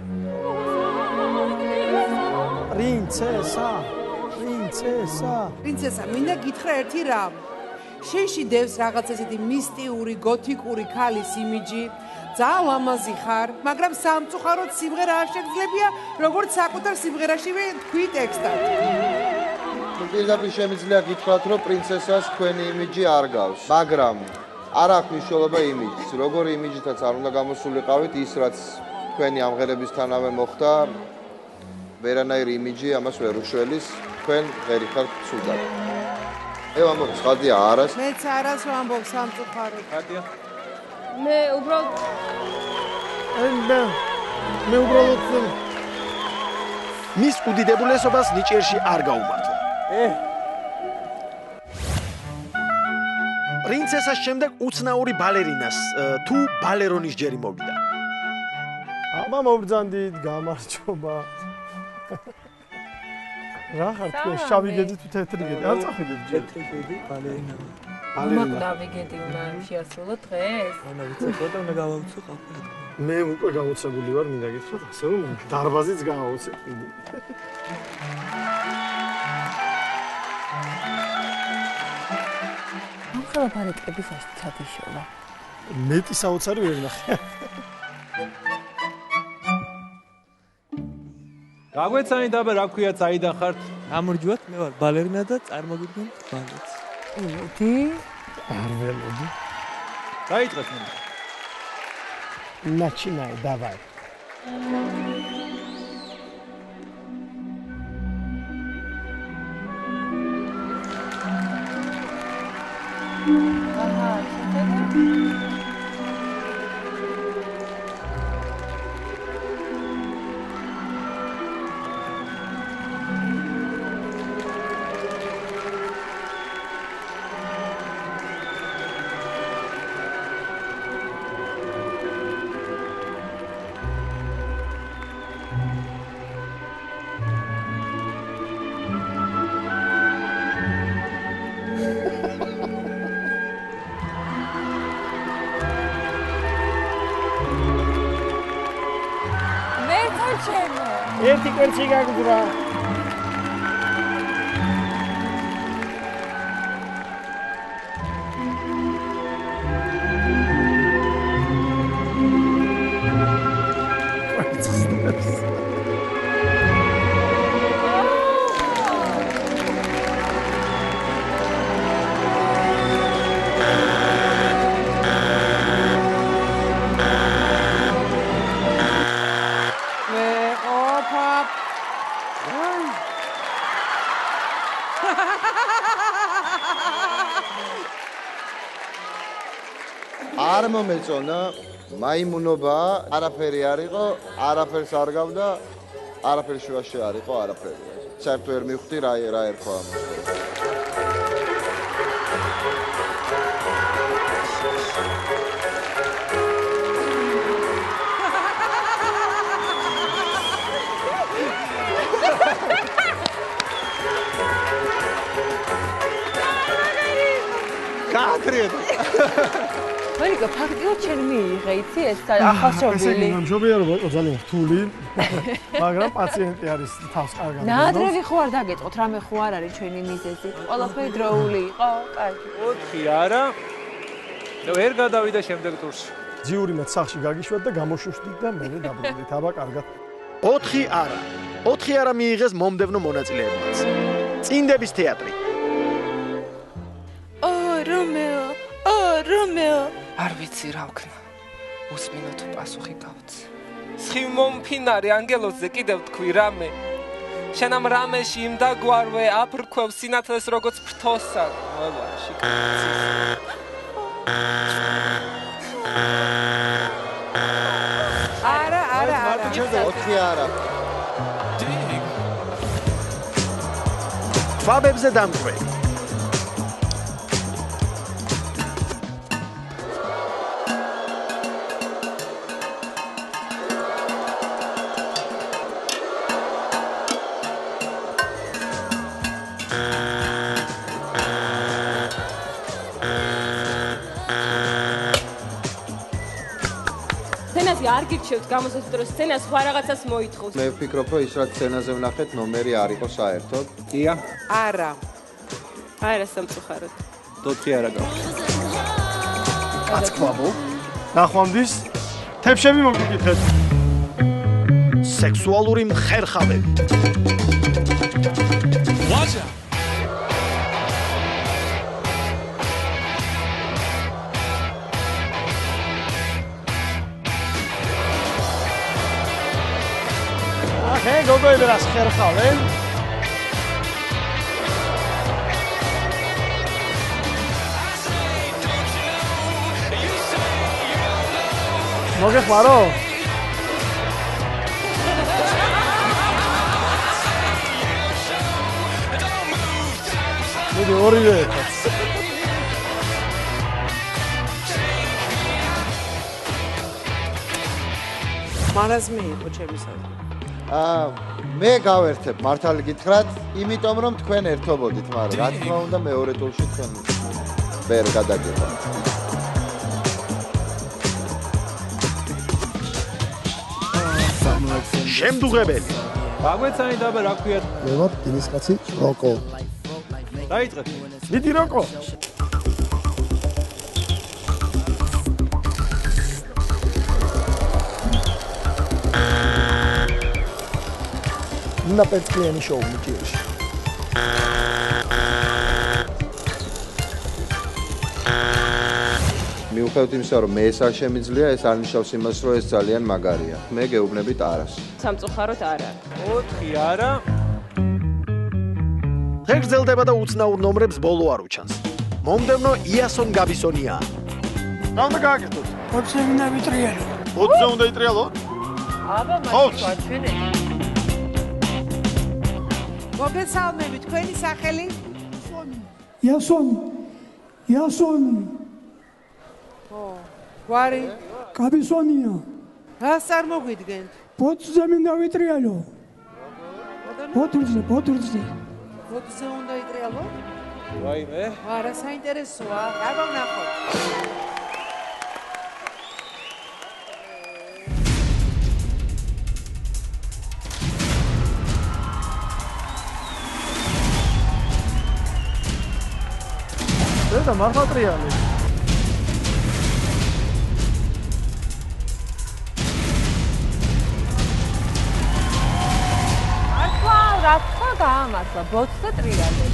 პრინცესა, პრინცესა. პრინცესა, მინდა გითხრა ერთი რამ. შენში დევს რაღაც ესეთი მისტიური, გოთიკური ქალის იმიჯი. ძალიან ლამაზი ხარ, მაგრამ სამწუხაროდ სიმღერა არ შეგძლებია, როგორც საკუთარ სიმღერაშივე თქვი ტექსტად. პირდაპირ შემიძლია გითხრათ, რომ პრინცესას თქვენი იმიჯი არ გავს, მაგრამ არ აქვს მნიშვნელობა იმიჯის. როგორი იმიჯითაც არ უნდა გამოსულიყავით, ის რაც თქვენი ამღერებისთანავე მოხდა, ვერანაირი იმიჯი ამას ვერ უშველის, თქვენ ვერ ხართ ცუდად. მე ვამბობ, ხადია არას. მეც არას ვამბობ სამწუხაროდ. ხადია. მე უბრალოდ მე უბრალოდ მის უდიდებულესობას ნიჭიერში არ გაუმართლა. პრინცესას შემდეგ უცნაური ბალერინას თუ ბალერონის ჯერი მოვიდა. აბა მობრძანდით, გამარჯობა. რა ხარ თქვენ შავი გედი თუ თეთრი გედი? არ წახვიდეთ ჯერ. თეთრი გედი, ბალერინა. უმაკნავი გედი უნდა შეასრულო დღეს? ანა ვიცი, ხოდა უნდა გავაუწო ყაფა. მე უკვე გამოცებული ვარ, მინდა გითხრათ, ასე რომ დარბაზიც გავაუწე. ამ ხელაფარიტების ასთათიშოვა. მეტი საოცარი ვერ ნახე. გაგვეცანი დაბა რა ქვია წაიდან ხართ? გამარჯვათ, მე ვარ ბალერინა და წარმოგიდგენთ ბალეტს. მოდი. არ ველოდი. დაიწყეთ მე. Начинай, давай. Ага, ერთი კვერცხი გაგძრა. არ მომეწონა, მაიმუნობა, არაფერი არ იყო, არაფერს არ გავდა, არაფერი შუაში არ იყო, არაფერი. საერთოდ ვერ მივხვდი რა ერქვა ამას. გააკრიეთ. ვერიკა ფაქტიურად ჩემ მიიღე, იცი ეს ახალშობილი. ეს გამშობიარობა იყო ძალიან რთული, მაგრამ პაციენტი არის თავს კარგად. ნაადრევი ხო არ დაგეწყოთ, რამე ხო არ არის ჩვენი მიზეზი. ყველაფერი დროული იყო, კარგი. 4 არა. და ვერ გადავიდა შემდეგ ტურში. ძიური მათ სახში გაგიშვათ და გამოშუშდით და მე დაბრუნდით. აბა კარგად. 4 არა. 4 არა მიიღეს მომდევნო მონაწილეებმაც. წინდების თეატრი. რომეო, რომეო. არ ვიცი რა ვქნა. უსმინოთ პასუხი გავცე. სხივმომფინარე ანგელოზზე კიდევ თქვი რამე. შენ ამ რამეში იმ დაგვარვე აფრქვევ სინათლეს როგორც ფრთოსა. მოლაში. არა. 4 არა. ფაბებზე დამკვე. არ გირჩევთ გამოსასწორო რომ სცენას სხვა რაღაცას მოითხოვს. მე ვფიქრობ, რომ ის რაც სცენაზე ვნახეთ, ნომერი არ იყო საერთოდ. დია? არა. არა სამწუხაროდ. 4 არა გაქვს. აცქვამო. ნახვამდის თებშები მოგიკითხეთ. სექსუალური მხერხავები. ვაჟა Hey, გოგოები რას ხერხავენ? მოგეხმარო? მოდი ორივე ერთად. მარაზმი იყო ჩემისადმი. მე გავერთებ მართალი გითხრათ, იმიტომ რომ თქვენ ერთობოდით, მაგრამ რა თქმა უნდა მეორე ტურში თქვენ ვერ გადაგება. შემდუღებელი. გაგვეცანი დაბა რა ქვია? მე ვარ დინის კაცი როკო. დაიწყეთ. მიდი როკო. на пецклიანი შოუ მიწიერში. მიუხედავად იმისა, რომ მე ეს არ შემიძლია, ეს არ ნიშნავს იმას, რომ ეს ძალიან მაგარია. მე გეუბნებით არას. სამწუხაროდ არა. 4 არა. ღეგრძელდება და უცნაურ ნომრებს ბოლო არ უჩანს. მომდევნო იასონ გაბისონია. რა უნდა გააკეთოთ? 20-ზე უნდა ვიტრიალო. 20-ზე უნდა იტრიალო? აბა, მაშინ ჩვენი. მოგესალმებით, თქვენი სახელი? იასონი. იასონი. გვარი? გაბისონია. რას არ მოგვიდგენთ? 20-ზე მინდა ვიტრიალო. 20-ზე. 20-ზე უნდა იტრიალო? ვაიმე. არა, საინტერესოა. აბა ვნახოთ. და მართლა ტრიალი. რა თქვა გაამართლა 20-ზე ტრიალი.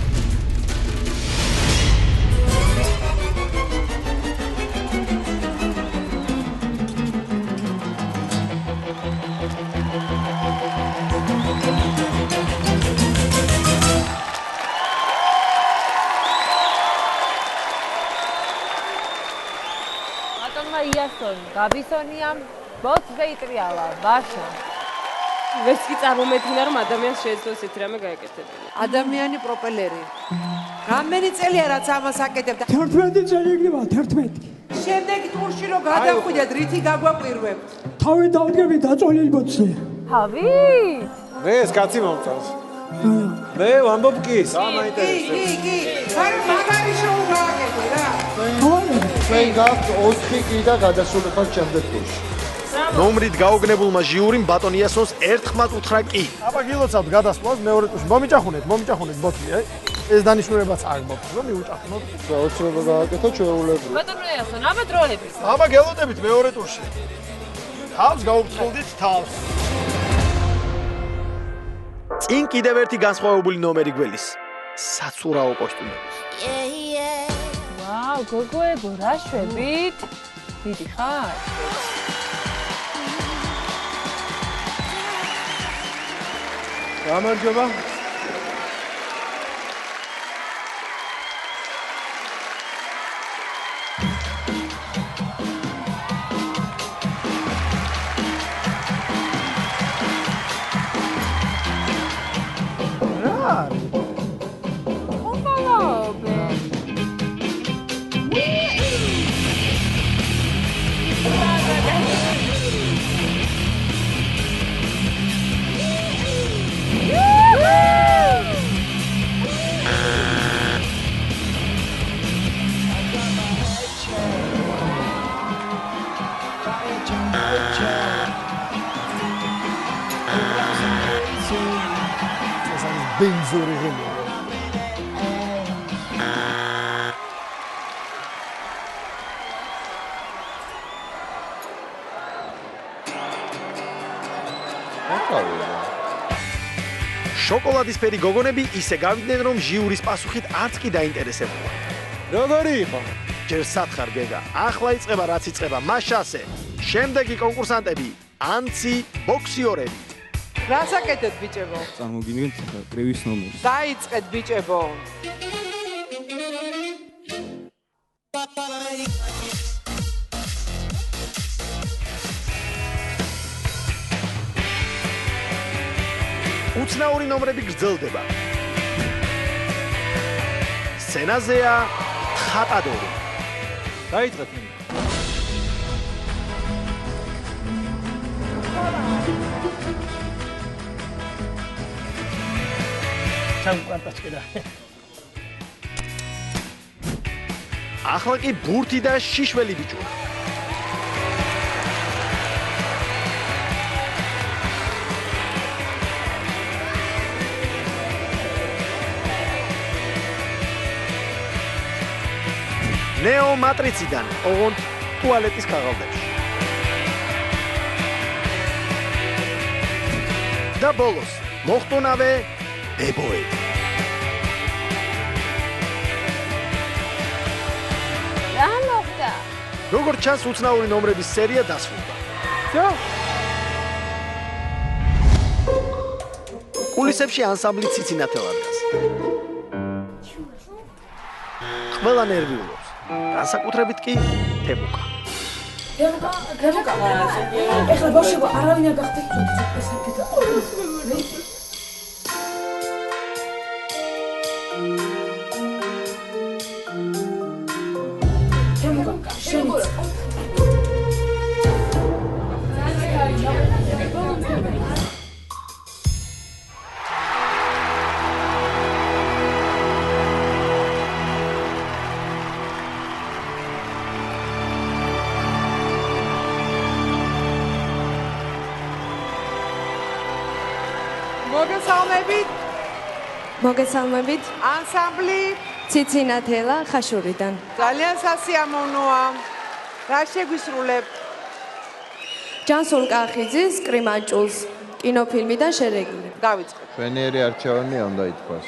იასონ გაბისონიამ 20-ზე იტრიალა ბაშა. ვერც კი წარმომედგინა რომ ადამიანს შეეძლო ესეთ რამე გაეკეთებინა. ადამიანი პროპელერი. რამდენი წელია რაც ამას აკეთებდა? 11 წელი იქნება 11. შემდეგ ტურში რო გადავხვიდეთ, რითი გაგვაკვირვებთ? თავი დავდგები დაწოლილი 20-ზე. თავი? მე ეს კაცი მომწონს. მე ვამბობ კი, სამაინტერესო. კი. არა მაგარი შოუ გააკეთე რა. ჩვენ გაქვთ 4 კიდე გადასულიყო შემდეგ ტურში. ნომრით გაოგნებულმა ჟიურიმ ბატონ იასონს ერთხმად უთხრა კი. აბა გილოცავთ გადასვლას მეორე ტურში. მომიჭახუნეთ ბოთლი, აი. ეს დანიშნულებაც არ მოხდა, რომ მიუჭახუნოთ. გაოცრება გააკეთო ჩვეულებრივ. ბატონ იასონ, აბა დროებით. აბა გელოდებით მეორე ტურში. თავს გაუგრძელდით თავს. წინ კიდევ ერთი განსხვავებული ნომერი გველის. საცურაო კოსტუმები. ვაუ, გოგოებო, რა შვებით? დიდი ხარ? გამარჯობა. ბენზური ღილე. შოკოლადისფერი გოგონები ისე გავიდნენ, რომ ჟიურის პასუხით არც კი დაინტერესებულა. როგორი იყო? ჯერ სათხარ გეგა, ახლა იწყება რაც იწყება, მაშასე. შემდეგი კონკურსანტები: ანცი, ბოქსიორები. რას აკეთეთ ბიჭებო? წარმოგიდგენთ კრივის ნომერს. დაიწყეთ ბიჭებო. უცნაური ნომრები გრძელდება. სცენაზეა ხატადორი. დაიწყეთ. სამკვარტაშკედა. ახლა კი ბურთი და შიშველი ბიჭუნა. ნეო მატრიციდან ოღონდ ტუალეტის ქაღალდებში. და ბოლოს მოხტუნავე ბებოები. რა მოხდა? როგორც ჩანს, უცნაური ნომრების სერია დასრულდა. რა? კულისებში ანსამბლი ციცინათელად დგას. ყველა ნერვიულობს. განსაკუთრებით კი თემუკა. ეხლა ბავშვებო, არავინ არ გახდეთ ეს აქეთა. თემუკა, შენიც. მოგესალმებით. ანსამბლი ციცინათელა ხაშურიდან. ძალიან სასიამოვნოა. რა შეგვისრულებთ? ჯანსულ კახიძის კრიმანჭულს კინოფილმიდან შერეგილი. დავიწყოთ. ჩვენიერი არჩევანია უნდა ითქვას.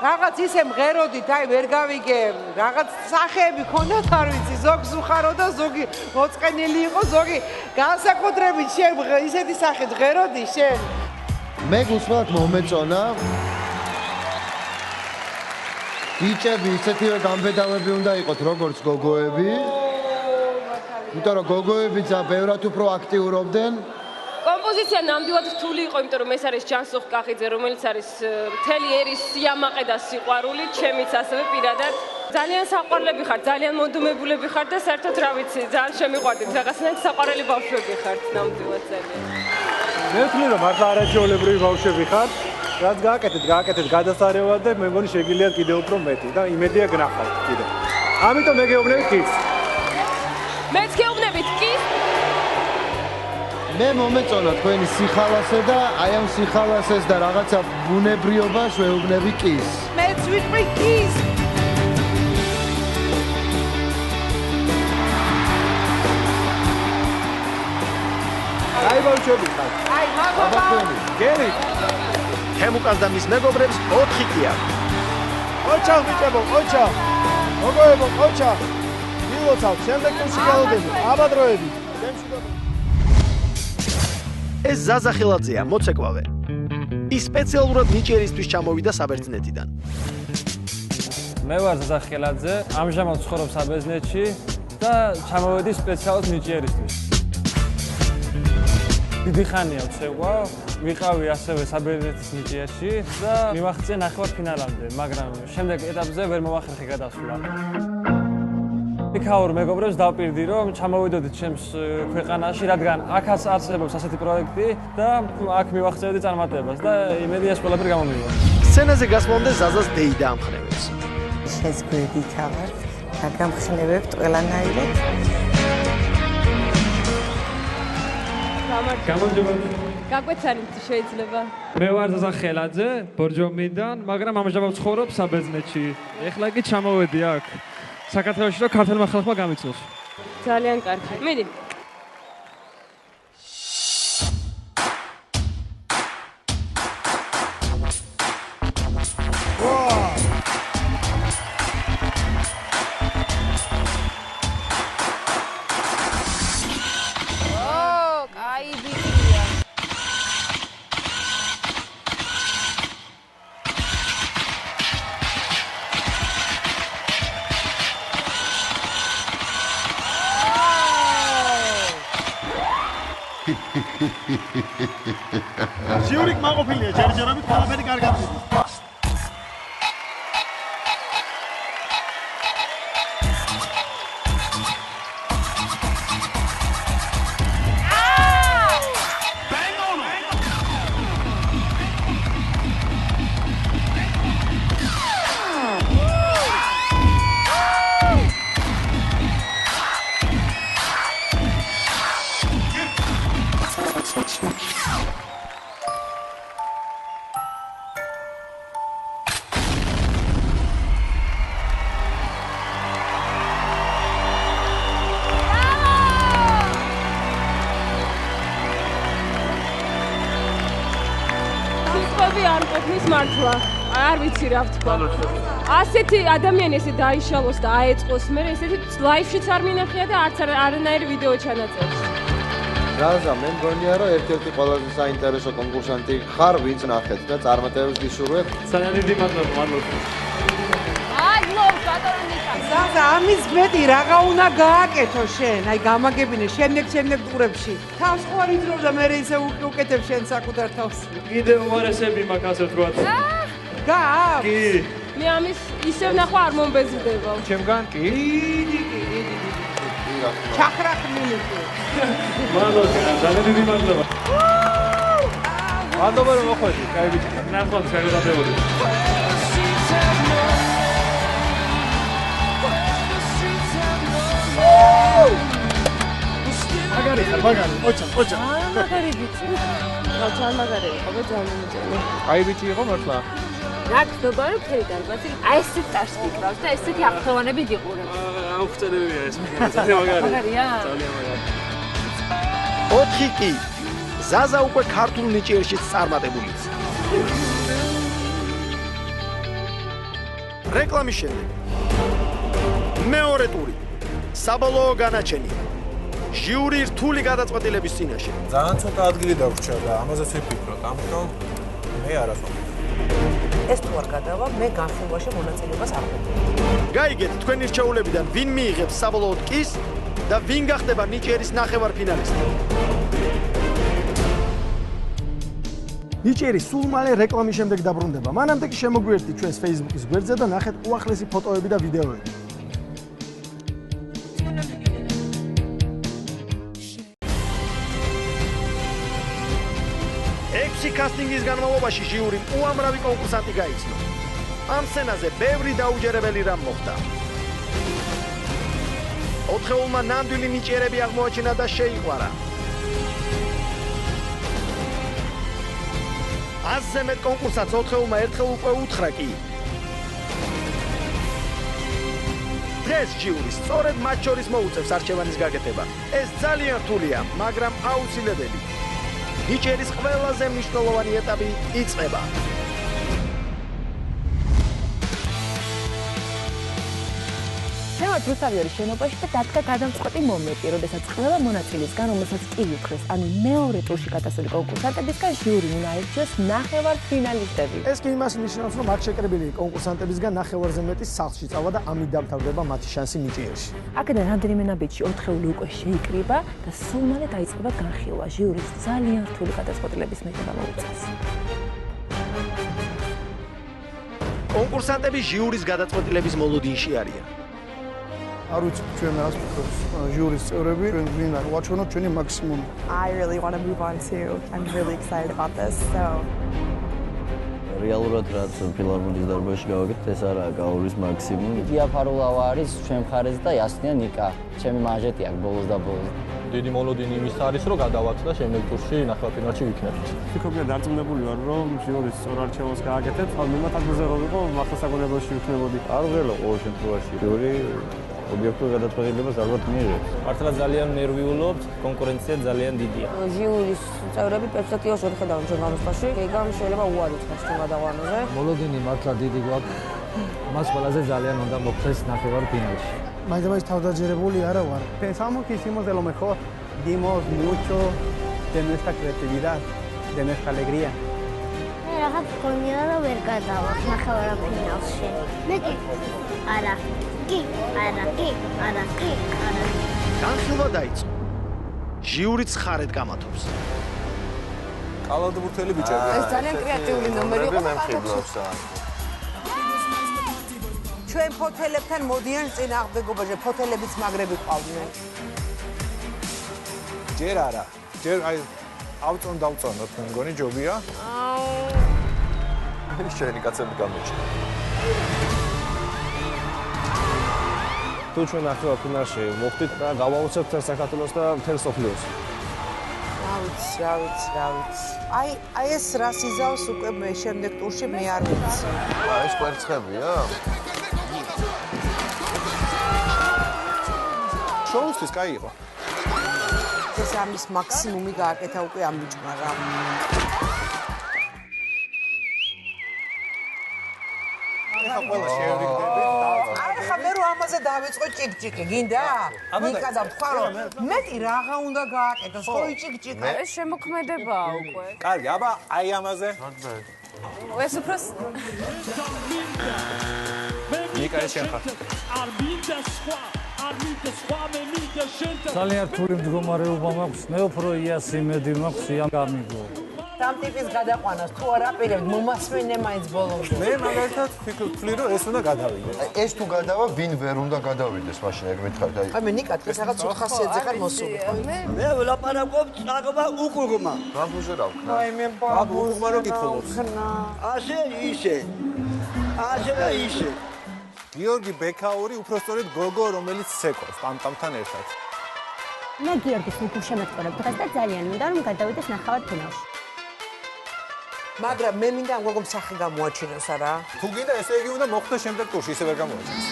რაღაც ისე მღეროდით, აი ვერ გავიგე, რაღაც სახეები ქონდათ, არ ვიცი, ზოგს უხარო და ზოგი მოწყენილი იყო, ზოგი განსაკუთრებით შენ ისეთი სახით ღეროდი შენ. მე გუსმენთ მომეწონა. ბიჭები ისეთივე გამბედავები უნდა იყოთ, როგორც გოგოები. იმიტომ რომ გოგოები ბევრად უფრო აქტიურობდნენ. კომპოზიცია ნამდვილად რთული იყო, იმიტომ რომ ეს არის ჯანსუღ კახიძე, რომელიც არის მთელი ერის სიამაყე და სიყვარული, ჩემიც ასევე პირადად. ძალიან საყვარლები ხართ, ძალიან მოდუმებულები ხართ და საერთოდ რა ვიცი, ძალიან შემიყვარდით, რაღაცნაირად საყვარელი ბავშვები ხართ ნამდვილად ძალიან. მე ვთვლი რომ მართლა არაჩვეულებრივი ბავშვები ხართ, რაც გააკეთეთ გადასარევად და მე მგონი შეგიძლიათ კიდევ უფრო მეტი და იმედია გნახავთ კიდევ. ამიტომ მე გეუბნებით კის. მეც გეუბნებით კის. მე მომეწონა თქვენი სიხალასე და აი ამ სიხალასეს და რაღაცა ბუნებრიობას ვეუბნები კის. მეც ვიტყვი კის. აი ბავშვები ხართ. აი მადლობა. გერი. თემუკას და მის მეგობრებს 4 კი აქვს. ოჩა ბიჭებო, ოჩა. მოგოებო, ოჩა. მილოცავთ, შემდეგ კურსი გავდები. აბადროები. ეს ზაზა ხილაძეა, მოცეკვავე. ის სპეციალურად ნიჭიერისთვის ჩამოვიდა საბერძნეთიდან. მე ვარ ზაზა ხელაძე, ამჟამად ვცხოვრობ საბერძნეთში და ჩამოვედი სპეციალურად ნიჭიერისთვის. დიდი ხანია ვცევა, ვიყავი ასევე საბერძნეთის ნიჭიერში და მივახცია ნახევარფინალამდე, მაგრამ შემდეგ ეტაპზე ვერ მომახერხე გადასვლა. იქაურ მეგობრებს დავპირდი, რომ ჩამოვიდოდით ჩემს ქვეყანაში, რადგან აქაც არსებობს ასეთი პროექტი და აქ მივახცევდი წარმატებას და იმედია ეს ყველაფერი გამომივა. სცენაზე გასვლამდე ზაზას დეი დაამხნევებს. შენს გვერდით ავარ და გამხნევებთ ყველანაირად. გამარჯობა. გაგვეცანით შეიძლება. მე ვარ ზაზა ხელაძე, ბორჯომიდან, მაგრამ ამჟამად ვცხოვრობ საბერძნეთში. ეხლა კი ჩამოვედი აქ. საქართველოში რომ ქართულმა ხალხმა გამიცნოს. ძალიან კარგი. მიდი. ჟიური კმაყოფილია, ჯერჯერობით ყველაფერი კარგად მიდის. არ ყოფნის მართლა. არ ვიცი რა ვთქვა. ასეთი ადამიანი ესე დაიშალოს და აეწყოს, მე ესეთი ლაივშიც არ მინახია და არც არანაირი ვიდეო ჩანაწერს. რაზა, მე მგონია რომ ერთ-ერთი ყველაზე საინტერესო კონკურსანტი ხარ, ვინც ნახეთ და წარმატებებს გისურვებ. ძალიან დიდი მადლობა, მადლობა. მადლობა, ბატონო ნიკა. ზაზა, ამის მეტი რაღა უნდა გააკეთო შენ, აი გამაგებინე შემდეგ ტურებში. თავს ხო არ იძრობ და მე ისე უკეთებ შენ საკუთარ თავს. კიდე უმარესები მაქვს ასე ვთქვათ. გააქვს? კი. მე ამის ისევ ნახვა არ მომბეზრდება. ჩემგან კი? დიდი. ჩახრახ მინუტი. მადლობა, ძალიან დიდი მადლობა. მადლობა რომ მოხვედი, კაი ბიჭი. ნახოთ შეგადებული. მაგარი ხარ, მაგარი, ოჩა. მაგარი ბიჭი. რა ძალიან მაგარი იყო, ძალიან მომწონე. კაი ბიჭი იყო მართლა. რა გქონდა რომ ფერი დარბაზი, აი ესე ტაშს გიკრავს და ესეთი აღფრთოვანები გიყურებს. აუხსენებია ეს, ძალიან მაგარი. მაგარია? ძალიან მაგარი. 4 კი. ზაზა უკვე ქართულ ნიჭიერშიც წარმატებული. რეკლამის შემდეგ. მეორე ტური. საბოლოო განაჩენი. ჟიური რთული გადაწყვეტილების წინაშე. ძალიან ცოტა ადგილი დაგვრჩა და ამაზეც ვიფიქროთ, ამიტომ მე არასოდეს. ეს თუ არ გადავა, მე განხილვაში მონაწილეობას არ ვღებავ. გაიგეთ თქვენი რჩეულებიდან ვინ მიიღებს საბოლოოდ კის და ვინ გახდება ნიჭიერის ნახევარფინალისტი. ნიჭიერი სულ მალე რეკლამის შემდეგ დაბრუნდება. მანამდე კი შემოგვიერთდით ჩვენს Facebook-ის გვერდზე და ნახეთ უახლესი ფოტოები და ვიდეოები. კასტინგის განმავლობაში ჟიურიმ უამრავი კონკურსანტი გაიცნო. ამ სცენაზე ბევრი დაუჯერებელი რამ მოხდა. 4-ეულმა ნამდვილი ნიჭიერები აღმოაჩინა და შეიყვარა. 100-ზე მეტ კონკურსანტს 4-ეულმა ერთხელ უკვე უთხრა კი. დღეს ჟიური სწორედ მათ შორის მოუწევს არჩევანის გაკეთება. ეს ძალიან რთულია, მაგრამ აუცილებელი. ნიჭიერის ყველაზე მნიშვნელოვანი ეტაპი იწყება. შემოჭრა რუსთავიორის შენობაში და დადგა გადამწყვეტი მომენტი, როდესაც ყველა მონაწილისგან, რომელსაც კი უთხრეს, ანუ მეორე ტურში გადასული კონკურსანტებისგან ჟიური უნდა აირჩიოს ნახევარფინალისტები. ეს კი იმას ნიშნავს, რომ აქ შეკრებილი კონკურსანტებისგან ნახევარზე მეტი სახლში წავა და ამით დამთავრდება მათი შანსი ნიჭიერში. აქედან რამდენიმე ნაბიჯში 4 ხეული უკვე შეიკრიბა და სულ მალე დაიწყება განხილვა. ჟიურის ძალიან რთული გადაწყვეტილების მიღება მოუწევს. კონკურსანტები ჟიურის გადაწყვეტილების მოლოდინში არიან. არ ვიცი ჩვენ რას ვფიქრობთ ჟიურის წევრები ჩვენ გვინდა ვაჩვენოთ ჩვენი მაქსიმუმი. I really want to move on too. I'm really excited about this. So რეალურად რაც ფილარმონიის დარბაზში გავაკეთეთ ეს არაა გაურის მაქსიმუმი. გია ფარულავა არის ჩვენ მხარეს და იასნია ნიკა. ჩემი მანჟეტი აქვს ბოლოს და ბოლოს. დიდი მოლოდინი იმის არის რომ გადავართ და შემდეგ ტურში ნახევარფინალში ვიქნებთ. ფიქრობ დარწმუნებული ვარ რომ ჟიურის სწორ არჩევას გააკეთებ. ალბათ აქზე რო ვიყო მართლა საგონებელში ვიქნებოდი. არ ვღელო ყოველ შემთხვევაში ჟიური ობიექტურ გადაწყვეტილებას ალბათ მიიღებს. მართლა ძალიან ნერვიულობთ, კონკურენცია ძალიან დიდია. ჟიურის წევრები პერსპექტივაში ხედავენ ჩვენ განსხვავებაში, ეგამ შეიძლება უარი თქვას ჩვენ გადაყვანაზე. მოლოდინი მართლა დიდი გვაქვს. მას ყველაზე ძალიან უნდა მოხდეს ნახევარფინალში. მაინც თავდაჯერებული არა ვარ. Pensamos que hicimos de lo mejor. Dimos mucho de nuestra creatividad, de nuestra alegría. რაღაც გონია რომ ვერ გადავალ ნახევარფინალში. მე კი. არა. კი, არა, კი, არა, კი, არა. განხილვა დაიწყო. ჟიური ცხარედ გამათობს. კალადბურთელი ბიჭები. ეს ძალიან კრეატიული ნომერი იყო. ჩვენ ფოთელებთან მოდიან წინააღმდეგობაში, ფოთელებიც მაგრები ყავდნენ. ჯერ არა. ჯერ აი დავწონოთ მე მგონი ჯობია. შენი კაცები გამოჩნდა. თუ ჩვენ ნახევარფინალში მოხვდით და გავაუცებთ საქართველოს და მთელ სოფლიოს. რა ვიცი. აი ეს რას იზავს უკვე მე შემდეგ ტურში მე არ ვიცი. ეს კვერცხებია? შოუსთვის კაი იყო. ეს ამის მაქსიმუმი გააკეთა უკვე ამ ბიჭმა რა. ახლა ყველა შეერიგდები. ახლა მე რო ამაზე დავიწყო ჭიკჭიკი, გინდა? ნიკა და ვთქვა რომ მეტი რაღა უნდა გააკეთოს, ხო ჭიკჭიკა. ეს შემოქმედებაა უკვე. კარგი, აბა აი ამაზე. ეს უფრო ნიკა ეს შენ ხარ. ძალიან რთული მდგომარეობა მაქვს. მე უფრო იას იმედი მაქვს იამ გამიგო. ამ ტიპის გადაყვანას თუ არ აპირებთ მომასვენე მაინც ბოლომდე. მე მაგალითად ვფიქრობ რომ ეს უნდა გადავიდე. ეს თუ გადავა, ვინ ვერ უნდა გადავიდეს მაშინ ეგ მითხარით. აი მე ნიკა დღეს რაღაც 4 ხასიათზე ხარ მოსული. მე ვლაპარაკობ წაღმა უკუღმა. ბაბუზე რა ვქნა? აი მე ბაბუზმა რო გითხულობს. ასე ისე. ასე და ისე. გიორგი ბექაური უпростоრედ გოგო რომელიც ცეკვავს პამპამთან ერთად. მე გიორგის უკულ შემეწყურებ დღეს და ძალიან მინდა რომ გადავიდეს ნახევარფინალში. მაგრამ მე მინდა გოგომ სახე გამოაჩინოს არა? თუ გინდა ესე იგი უნდა მოხდეს შემდეგ ტურში, ისე ვერ გამოაჩინოს.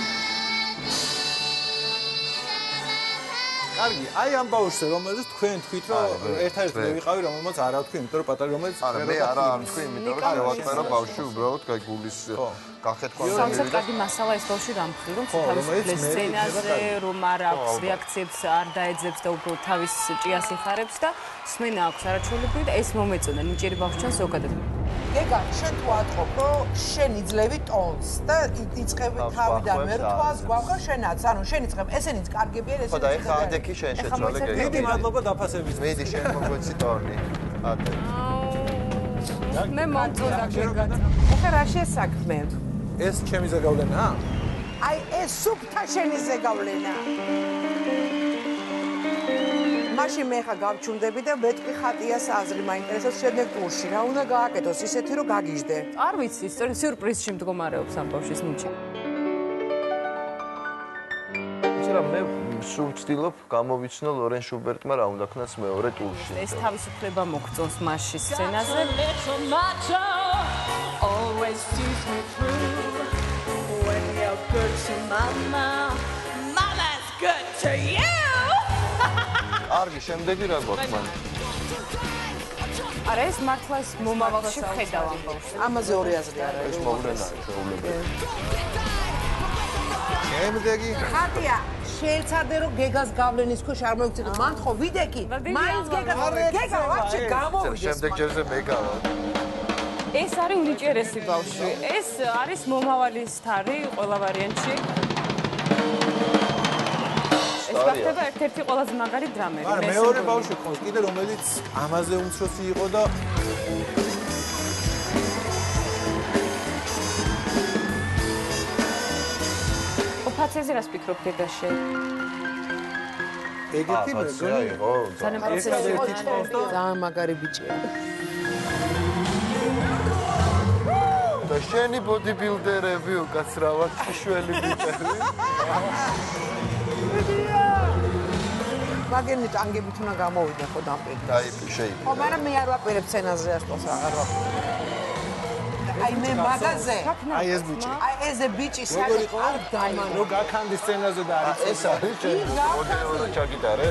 კარგი, აი ამ ბავშვზე რომელზეც თქვენ თქვით რომ ერთ-ერთი მე ვიყავი რომელმაც არა თქვი, იმიტომ რომ პატარა რომელიც არა მე არა არ თქვი, იმიტომ რომ შევაწერა ბავშვი უბრალოდ კაი გულის გახეთქვა. სამწუხაროდ კარგი მასალა ეს ბავშვი დამხრი რომ თავის სცენაზე რომ არ აქვს რეაქციებს არ დაეძებს და უბრალოდ თავის ჭიას იხარებს და სმენა აქვს არაჩვეულებრივი და ეს მომეწონა ნიჭიერი ბავშვთან ზოგადად. გეგა, შენ თუ ატყობ, რომ შენ იძლევი ტონს და იწყები თავიდან მერტვას, გვაქვს შენაც, ანუ შენ იწყებ, ესენიც კარგებიან, ესენიც. ხო და ეხა ადექი შენ შეცვალე გეგა. დიდი მადლობა დაფასების. მედი შენ მოგვეცი ტონი. ადე. მე მომწონდა გეგა. ეხა რა შესაქმე? ეს ჩემი ზეგავლენაა? აი ეს სუფთა შენი ზეგავლენა. მაშინ მე ხა გავჩუნდები და მეტყვი ხატიას აზრი მაინტერესებს შემდეგ ტურში რა უნდა გააკეთოს ისეთი რომ გაგიჟდე. არ ვიცი, სიურპრიზში მდგომარეობს ამ ბავშვის ნიჭი. იცი რა მე სულ ვცდილობ გამოვიცნო ლორენ შუბერტმა რა უნდა ქნას მეორე ტურში. ეს თავისუფლება მოგწონს მასში სცენაზე. Always sees me through when you're good to mama, mama's good to you. კარგი, შემდეგი რა გვაქვს მან? არა ეს მართლა ეს მომავალში ხედავ ამ ბავშვს. ამაზე ორი აზრი არა. ეს მოვლენაა შეუძლებელი. შემდეგი ხატია შეეცადე რომ გეგას გავლენის ქვეშ არ მოიქცეთ მან ხო ვიდეკი მაინც გეგა ვაფშე გამოვიდეს შემდეგ ჯერზე მეგავა ეს არის უნიჭიერესი ბავშვი ეს არის მომავალი სტარი ყველა ვარიანტში ეს გახდება ერთ-ერთი ყველაზე მაგარი დრამერი მაგრამ მეორე ბავშვი ყავს კიდე რომელიც ამაზე უმცროსი იყო და ფაცეზე რას ფიქრობ გეგაში? ეგეთი მეგონი იყო. ერთადერთი წყავს და ძალიან მაგარი ბიჭია. და შენი ბოდიბილდერები უკაცრავად შველი ბიჭები. ვაგენი ტანგებით უნდა გამოვიდე ხო დამპირ. დაიფი შეიძლება. ხო, მაგრამ მე არ ვაპირებ სცენაზე ასწოს აღარ ვაპირებ. აი მე მაგაზე. აი ეს ბიჭი. აი ეს ბიჭი საერთოდ არ დამან. რო გაქანდი სცენაზე და არის ეს არის ჩემი მოდელო ჩაგიტარე.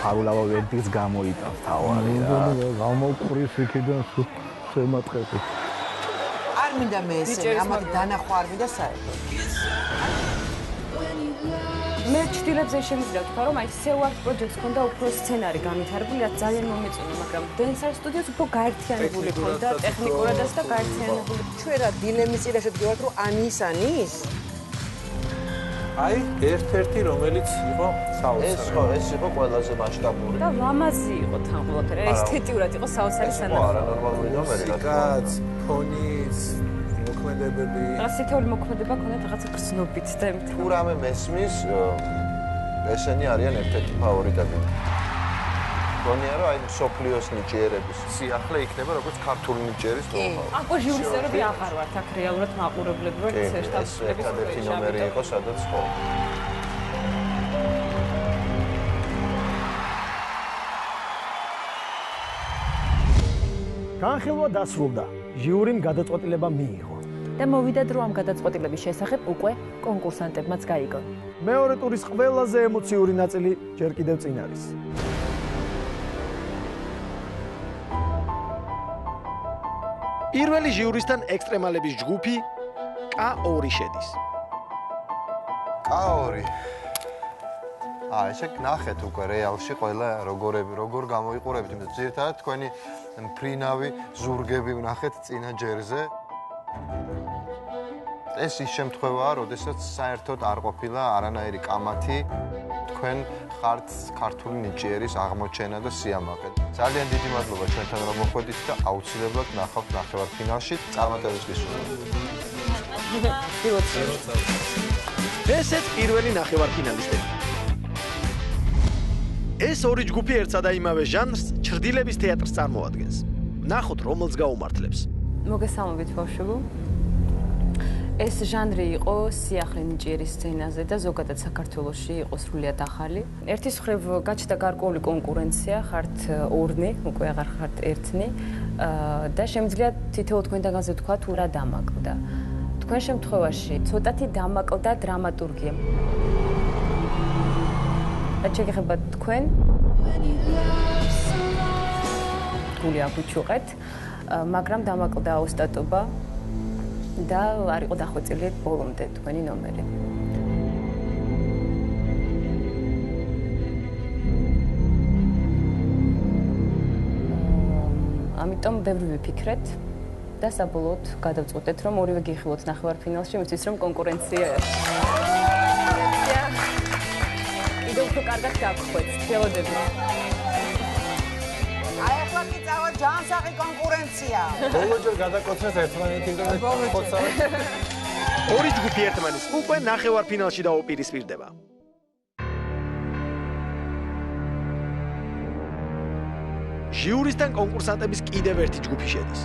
არულავა ვერდიც გამოიტანს თავარი რა. გამოვყრის იქიდან შემატყები. არ მინდა მე ესე, ამათ დანახვა არ მინდა საერთოდ. მე ჩtildeებზე შემიძლია თქვა რომ აი სევარ პროექტს ქონდა უფრო სცენარი განვითარებული რაც ძალიან მომეწონა მაგრამ დენსარ სტუდიოს უფრო გაერთიანებული ქონდა ტექნიკურადაც და გაერთიანებული ჩვენ რა დილემის წინაშე დგევართ რომ ანის აი ერთ-ერთი რომელიც იყო საოცარი ეს იყო ყველაზე მასშტაბური და ლამაზი იყო თან ყველაფერი ესთეტიურად იყო საოცარი სანახაო არა ნორმალური ნომერი რა თქმა უნდა ფონის მოქმედებები ასეთეული მოქმედება ქონდა რაღაცა გრძნობით და იმით თუ რამე მესმის ესენი არიან ერთ-ერთი ფავორიტები გონია რომ აი სოფლიოს ნიჭიერების სიახლე იქნება როგორც ქართული ნიჭიერის ნოუ-ჰაუ აკო ჟიურისერები აღარ ვართ აქ რეალურად მაყურებლები ვართ სერტაფიკების ერთ-ერთი ნომერი იყო სადაც ხო განხილვა დასრულდა ჟიურიმ გადაწყვეტილება მიიღო და მოვიდა დრო ამ გადაწყვეტილების შესახებ უკვე კონკურსანტებმაც გაიგონ. მეორე ტურის ყველაზე ემოციური ნაწილი ჯერ კიდევ წინ არის. პირველი ჟიურისთან ექსტრემალების ჯგუფი K2 შედის. K2 ესე ნახეთ უკვე რეალში ყველა როგორ გამოიყურებთ, იმიტომ რომ ძირითადად თქვენი მფრინავი ზურგები ვნახეთ წინა ჯერზე. ეს ის შემთხვევაა, როდესაც საერთოდ არ ყოფილა არანაირი კამათი თქვენ ხართ ქართული ნიჭიერის აღმოჩენა და სიამაყე. ძალიან დიდი მადლობა ჩვენთან რომ მოხვედით და აუცილებლად ნახავთ ნახევარფინალში წარმატებებს გისურვებთ. ესეც პირველი ნახევარფინალისტები. ეს ორი ჯგუფი ერთსა და იმავე ჟანრს ჩრდილების თეატრს წარმოადგენს. ნახოთ რომელს გაუმართლებს. მოგესალმებით ბავშვებო. ეს ჟანრი იყო სიახლე ნიჭიერის სცენაზე და ზოგადად საქართველოში იყო სრულიად ახალი. ერთის მხრივ გაჩნდა გარკვეული კონკურენცია, ხართ ორნი, უკვე აღარ ხართ ერთნი და შემიძლია თითოეულ თქვენთაგანზე თქვა თუ რა დამაკლდა. თქვენ შემთხვევაში ცოტათი დამაკლდა დრამატურგია. რაც შეგეხება თქვენ გული აგვიჩუყეთ, მაგრამ დამაკლდა ოსტატობა და არ იყო დახვეწილი ბოლომდე თქვენი ნომერი. ამიტომ ბევრი ვიფიქრეთ და საბოლოოდ გადავწყვეტეთ, რომ ორივე გიხილოთ ნახევარფინალში, იმისთვის რომ კონკურენცია კიდევ უფრო კარგად გაგხვეწ, ველოდებით. აი ახლა კი წავა ჯანსაღი კონკურენცია. ბოლოჯერ გადაკოცნეს ერთმანეთი და ხოცავთ. ორი ჯგუფი ერთმანეთს უკვე ნახევარფინალში დაუპირისპირდება. ჟიურისთან კონკურსანტების კიდევ ერთი ჯგუფი შედის.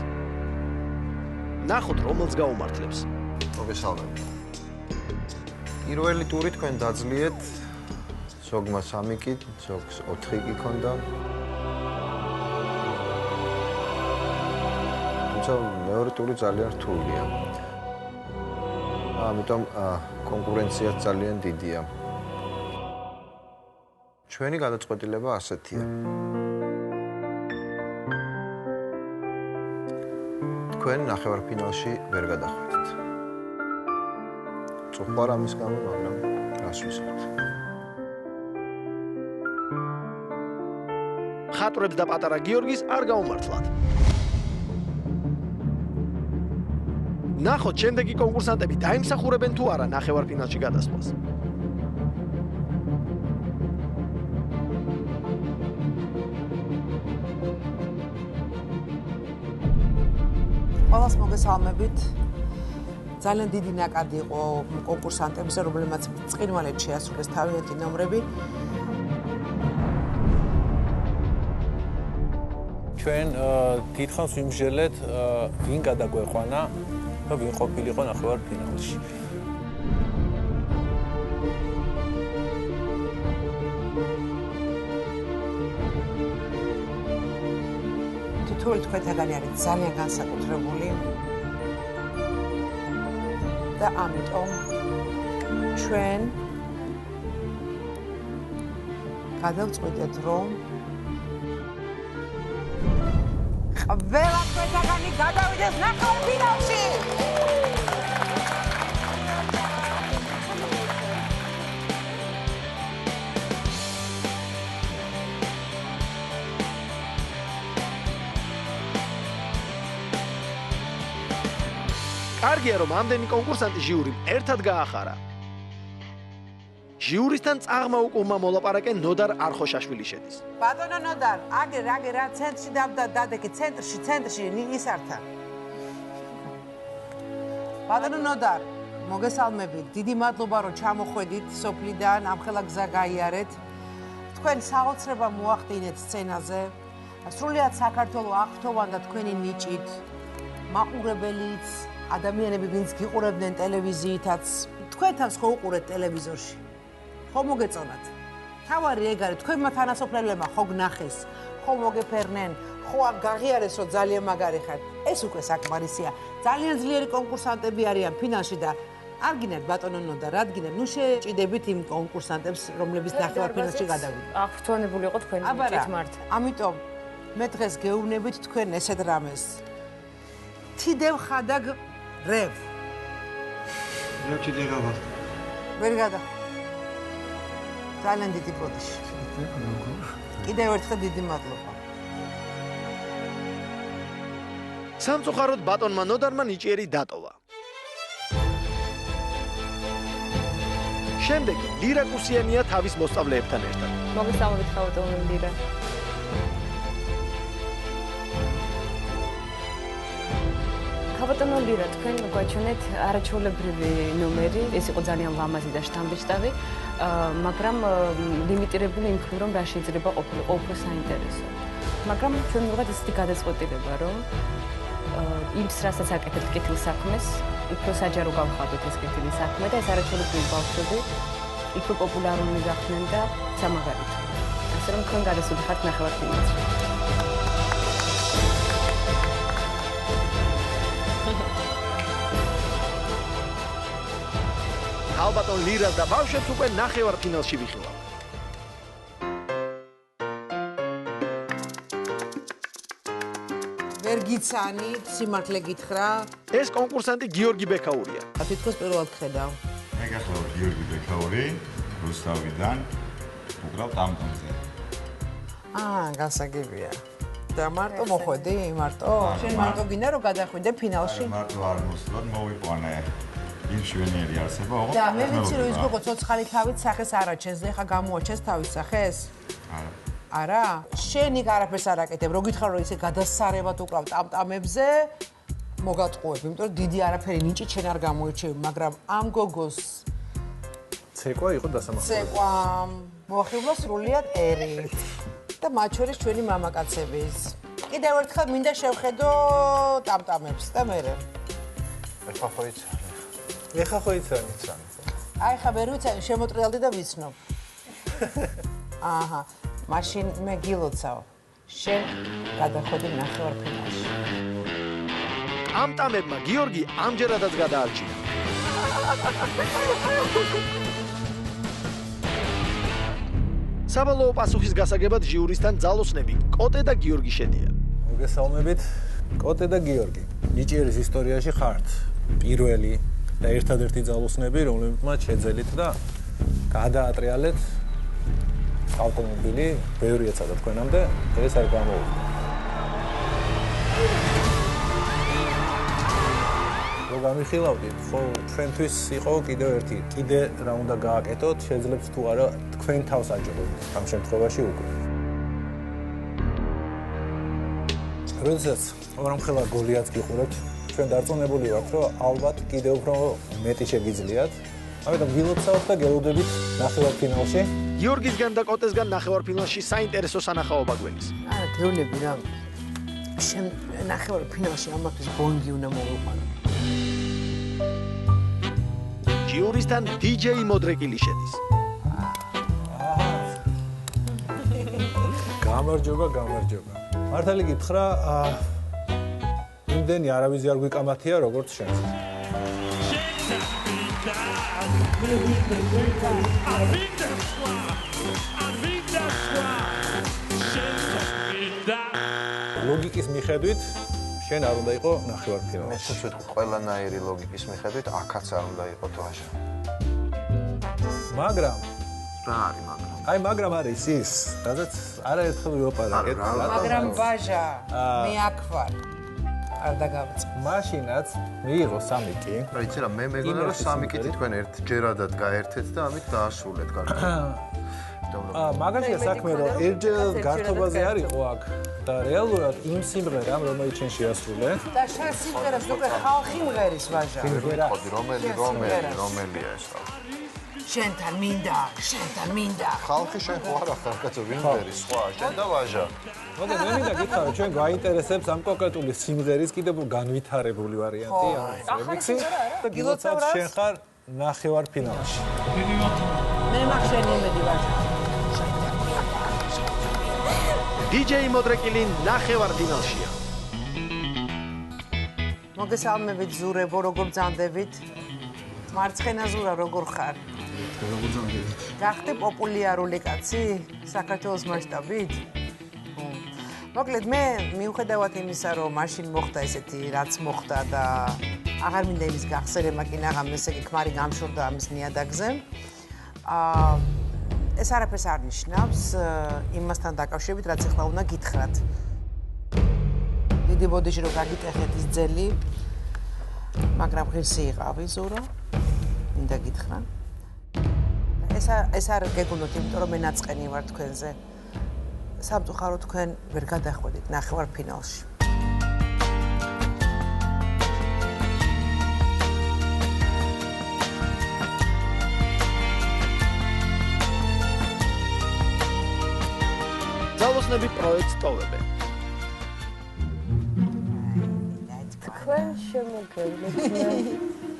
ნახოთ რომელს გაუმართლებს. მოგესალმებით. პირველი ტური თქვენ დაძლიეთ ზოგმა 3 კი, ზოგს 4 კი ქონდა. მეორე ტური ძალიან რთულია. ამიტომ კონკურენცია ძალიან დიდია. ჩვენი გადაწყვეტილება ასეთია. თქვენ ნახევარფინალში ვერ გადახვიდეთ. წუხარ ამის გამო, მაგრამ რას ვისურვებთ. ხატრებს და პატარა გიორგის არ გაუმართლათ. ნახოთ, შემდეგი კონკურსანტები დაიმსახურებენ თუ არა ნახევარფინალში გადასვლას. ყველას მოგესალმებით. ძალიან დიდი ნაკადი იყო კონკურსანტებზე, რომლებმაც წყინვალედ შეასრულეს თავიანთი ნომრები. ჩვენ დიდხანს ვიმსჯელეთ, ვინ გადაგვეყვანა და ვინ ყოფილიყო ნახევარფინალში. თითოეული თქვენთაგანი არის ძალიან განსაკუთრებული და ამიტომ ჩვენ გადავწყვიტეთ, რომ ყველა თქვენთაგანი გადავიდეს ნახევარფინალში. კარგია, რომ ამდენი კონკურსანტი ჟიურიმ ერთად გაახარა. ჟიურისთან წაღმა უკუღმა მოლაპარაკე ნოდარ არხოშაშვილი შედის. ბატონო ნოდარ, აგერ რა ცენტრში დადეკი, ცენტრში ის ართან. ბატონო ნოდარ, მოგესალმებით. დიდი მადლობა, რომ ჩამოხვედით სოფლიდან, ამხელა გზა გაიარეთ. თქვენ საოცრება მოახდინეთ სცენაზე. სრულიად საქართველო აღფრთოვანდა თქვენი ნიჭით. მაყურებელიც, ადამიანები, ვინც გიყურებდნენ ტელევიზიითაც, თქვენთანს ხო უყურეთ ტელევიზორში? ხო მოგეწონათ? თავარი ეგ არის, თქვენმა თანასოფლელებმა ხო გნახეს, ხო მოგეფერნენ, ხო გაღიარეს, რომ ძალიან მაგარი ხართ. ეს უკვე საკმარისია. ძალიან ძლიერი კონკურსანტები არიან ფინალში და არ გინათ ბატონო ნოდა, რადგან ნუ შეჭიდებით იმ კონკურსანტებს, რომლებიც ნახევარფინალში გადავიდნენ. აღფრთოვანებული იყო თქვენი ნიჭით მართლა. ამიტომ მე დღეს გეუბნებით თქვენ ესეთ რამეს. თიდევ ხადაგ რევ. რა ჩიდეგავა? ვერ გადა. ძალიან დიდი პროდიში. კიდევ ერთხელ დიდი მადლობა. სამწუხაროდ ბატონმა ნოდარმა ნიჭიერი დატოვა. შემდეგი ლირა კუსიანია თავის მოსწავლეებთან ერთად. მოგესალმებით, ხავატონო ლირა. ხავატონო ლირა, თქვენ გვაჩვენეთ არაჩვეულებრივი ნომერი, ეს იყო ძალიან ლამაზი და შთამბეჭდავი, მაგრამ ლიმიტირებული იმ მხრივ, რომ რა შეიძლება ყოფილიყო უფრო საინტერესო. მაგრამ ჩვენ მივიღეთ ისეთი გადაწყვეტილება, რომ იმ რასაც აკეთებთ კეთილ საქმეს, უფრო საჯარო გავხადოთ ეს კეთილი საქმე და ეს არაჩვეულებრივი ბავშვები უფრო პოპულარული გახდნენ და სამაგალითო. ასე რომ თქვენ გადასული ხართ ნახევარფინალში. ალბათონ ლირას და ბავშვებს უკვე ნახევარფინალში ვიხილავ. ვერ გიცანით, სიმართლე გითხრა. ეს კონკურსანტი გიორგი ბექაურია. თითქოს პირველად ხედავ. მე გახლავთ გიორგი ბექაური, რუსთავიდან, უკრავ ტამტამზე. გასაგებია. და მარტო მოხვედი, მარტო? შენ მარტო გინდა რომ გადახვიდე ფინალში? მარტო არ მოსვლად მოვიყვანე. იმ შვენიერი არსება, ოღონდ. და მე ვიცი რომ ის გოგო ცოცხალი თავით სახეს არ აჩენს, და ეხა გამოაჩენს თავის სახეს? არა. არა? შენ იქ არაფერს არ აკეთებ, რო გითხრა რომ ისე გადასარევად უკრავ ტამტამებზე, მოგატყუებ, იმიტომ რომ დიდი არაფერი ნიჭით შენ არ გამოირჩევი, მაგრამ ამ გოგოს ცეკვა იყო დასამახსოვრებელი. ცეკვა მოახიბლა სრულიად ერი. და მათ შორის ჩვენი მამაკაცების. კიდევ ერთხელ მინდა შევხედო ტამტამებს და მერე. ეხა ხო იცანი. ეხა ხო იცანი. აი ხა ვერ ვიცანი, შემოტრიალდი და ვიცნობ. აჰა. მაშინ მე გილოცავ. შენ გადახვედი ნახევარფინალში. ტამტამებმა გიორგი ამჯერადაც გადაარჩინა. საბოლოო პასუხის გასაგებად ჟიურისთან ძალოსნები კოტე და გიორგი შედიან. მოგესალმებით. კოტე და გიორგი. ნიჭიერის ისტორიაში ხართ პირველი და ერთადერთი ძალოსნები, რომლებმაც შეძელით და გადაატრიალეთ ავტომობილი, ბევრი ეცადა თქვენამდე, ეს არ გამოვიდა. რო გამიხილავდით, ხო ჩვენთვის იყო კიდე რა უნდა გააკეთოთ, შეძლებს თუ არა თქვენ თავს აჯობოთ ამ შემთხვევაში უკვე. როდესაც ორამხელა გოლიაც გიყურებთ, ჩვენ დარწმუნებული ვართ, რომ ალბათ კიდევ უფრო მეტი შეგიძლიათ. ამიტომ ვილოცავთ და გელოდებით ნახევარფინალში. გიორგისგან და კოტესგან ნახევარფინალში საინტერესო სანახაობა გვენის. არა, გეუბნები რა. ნახევარფინალში ამათვის ბონგი უნდა მოვიყვანო. ჟიურისთან DJ მოდრეკილი შედის. გამარჯობა. მართალი გითხრა, იმდენი არავის არ გვიკამათია, როგორც შენ. ლოგიკის მიხედვით შენ არ უნდა იყო ნახევარფინალში. მე ვთქვი ყველანაირი ლოგიკის მიხედვით აქაც არ უნდა იყო ვაჟა. მაგრამ რა არის მაგრამ? აი მაგრამ არის ის, სადაც არაერთხელ ვიოპარაკეთ. მაგრამ ვაჟა, მე აქ ვარ. არ დაგავწე. მაშინაც მიიღო 3 კი. რა იცი რა, მე მეგონა რომ 3 კითი თქვენ ერთჯერადად გაერთეთ და ამით დაასრულეთ კარგად. მაგალითად საქმე რომ ერთჯერადად გართობაზე არ იყო აქ და რეალურად იმ სიმღერამ რომელიც შენ შეასრულე და შენ სიმღერას უკვე ხალხი მღერის ვაჟა. რომელია ეს ხალხი? შენთან მინდა. ხალხი შენ ხო არა ხარ კაცო, ვინ მღერის სხვა, შენ და ვაჟა. მოგე მე მინდა გითხრა ჩვენ გვაინტერესებს ამ კონკრეტული სიმღერის კიდევ განვითარებული ვარიანტი ან რემიქსი და გილოცავთ შენ ხარ ნახევარფინალში. მე მაგ შენი იმედი ვაჟა. DJ მოდრეკილი ნახევარფინალშია. მოგესალმებით ზურებო, როგორ ბრძანდებით? მარცხენა ზურა როგორ ხარ? როგორ ბრძანდებით? გახდე პოპულარული კაცი საქართველოს მასშტაბით? მოკლედ მე მიუხედავად იმისა, რომ მაშინ მოხდა ესეთი რაც მოხდა და აღარ მინდა იმის გახსენება, კი ნაღამ ესე იგი ქმარი გამშორდა ამის ნიადაგზე. ეს არაფერს არ ნიშნავს იმასთან დაკავშირებით, რაც ახლა უნდა გითხრათ. დიდი ბოდიში რომ გაგიტეხეთ ის ძელი, მაგრამ ღირსი იყავი ზურო. მინდა გითხრა. ეს არ გეგონოთ, იმიტომ რომ მე ნაწყენი ვარ თქვენზე. სამწუხაროდ თქვენ ვერ გადახვედით ნახევარფინალში. ძალოსნები პროექტს ტოვებენ. თქვენ შემოგევლეთ.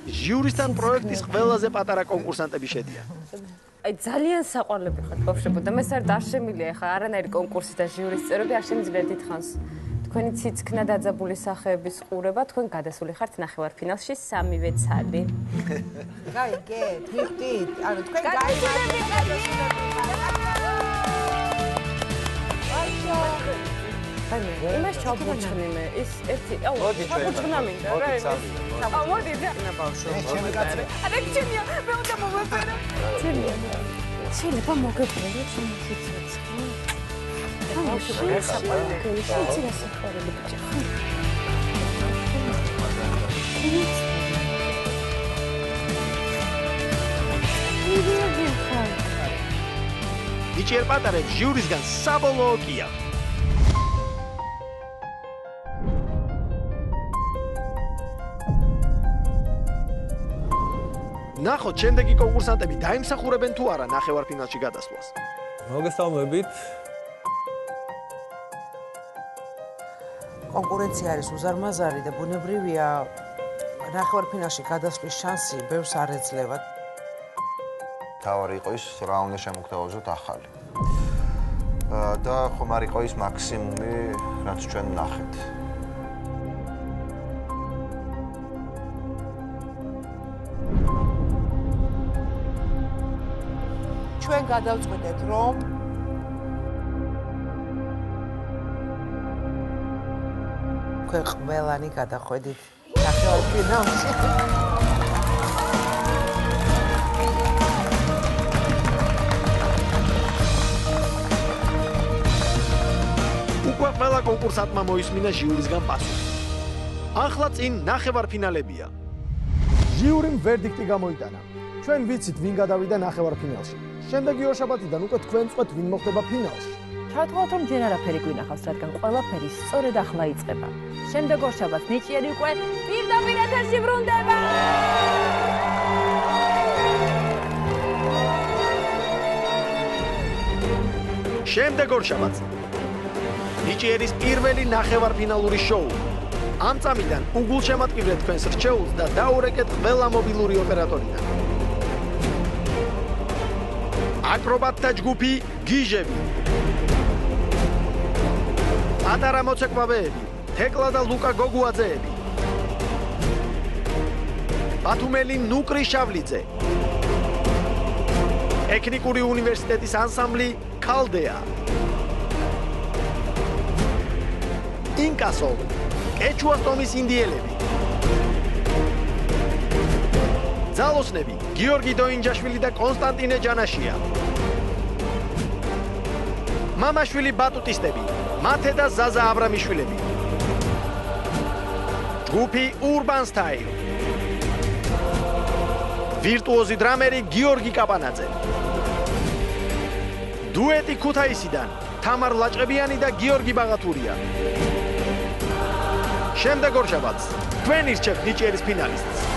ჟიურისთან პროექტის ყველაზე პატარა კონკურსანტები შედიან. აი ძალიან საყვარლები ხართ ბავშვებო და მე საერთოდ არ შემილია ხა არანაირი კონკურსი და ჟიურის წევრები არ შემიძლია დიდხანს. თქვენი ციცქნა დაძაბული სახეების ყურება თქვენ გადასული ხართ ნახევარფინალში 3-ვე ცალი. გაიგეთ, ვიხდით. ანუ თქვენ გაიგეთ. აი იმას ჩავბოჭნი მე ის ერთი აუ ჩავბოჭნა მინდა რა აუ მოდი და ბავშვო ჩემი კაცი არა ჩემია მე უნდა მოვეწერა ჩემია შეიძლება მოგებრუნო ჩემი ციციც ბავშვო გასაყვარებელი შეიძლება გასაყვარებელი ბიჭი ნიჭიერ პატარებს ჟიურისგან საბოლოო კია. ნახოთ, შემდეგი კონკურსანტები დაიმსახურებენ თუ არა ნახევარფინალში გადასვლას. მოგესალმებით. კონკურენცია არის უზარმაზარი და ბუნებრივია ნახევარფინალში გადასვლის შანსი ბევრს არ ეძლევა. თავარი იყო ის რა უნდა შემოგთავაზოთ ახალი. და ხომ არ იყო ის მაქსიმუმი, რაც ჩვენ ვნახეთ. ჩვენ გადავწყვეტეთ, რომ თქვენ ყველანი გადახვედით ნახევარფინალში. უკვე ყველა კონკურსანტმა მოისმინა ჟიურისგან პასუხი. ახლა წინ ნახევარფინალებია. ჟიურიმ ვერდიქტი გამოიტანა. ჩვენ ვიცით ვინ გადავიდა ნახევარფინალში. შემდეგი ორშაბათიდან უკვე თქვენ წვეთ ვინ მოხდება ფინალში. ჩავთვალოთ რომ ჯერ არაფერი გვინახავს, რადგან ყველაფერი სწორედ ახლა იწყება. შემდეგ ორშაბათს ნიჭიერი უკვე პირდაპირ ეთერში ბრუნდება. შემდეგ ორშაბათს ნიჭიერის პირველი ნახევარფინალური შოუ. ამ წამიდან უგულშემატკივრეთ თქვენს რჩეულს და დაურეკეთ ყველა მობილური ოპერატორიდან. აკრობატთა ჯგუფი გიჟები. პატარა მოცეკვავეები, თეკლა და ლუკა გოგუაძეები. ბათუმელი ნუკრი შავლიძე. ტექნიკური უნივერსიტეტის ანსამბლი ქალდეა. ინკასო, კეჩუას ტომის ინდიელები. ძალოსნები, გიორგი დოინჯაშვილი და კონსტანტინე ჯანაშია. მამაშვილი ბატუტისტები, მათე და ზაზა აბრამიშვილები. ჯგუფი Urban Style. ვირტუოზი დრამერი გიორგი კაპანაძე. დუეტი ქუთაისიდან თამარ ლაჭყებიანი და გიორგი ბაღათურია. შემდეგ ორშაბათს თქვენ ირჩევთ ნიჭიერის ფინალისტს.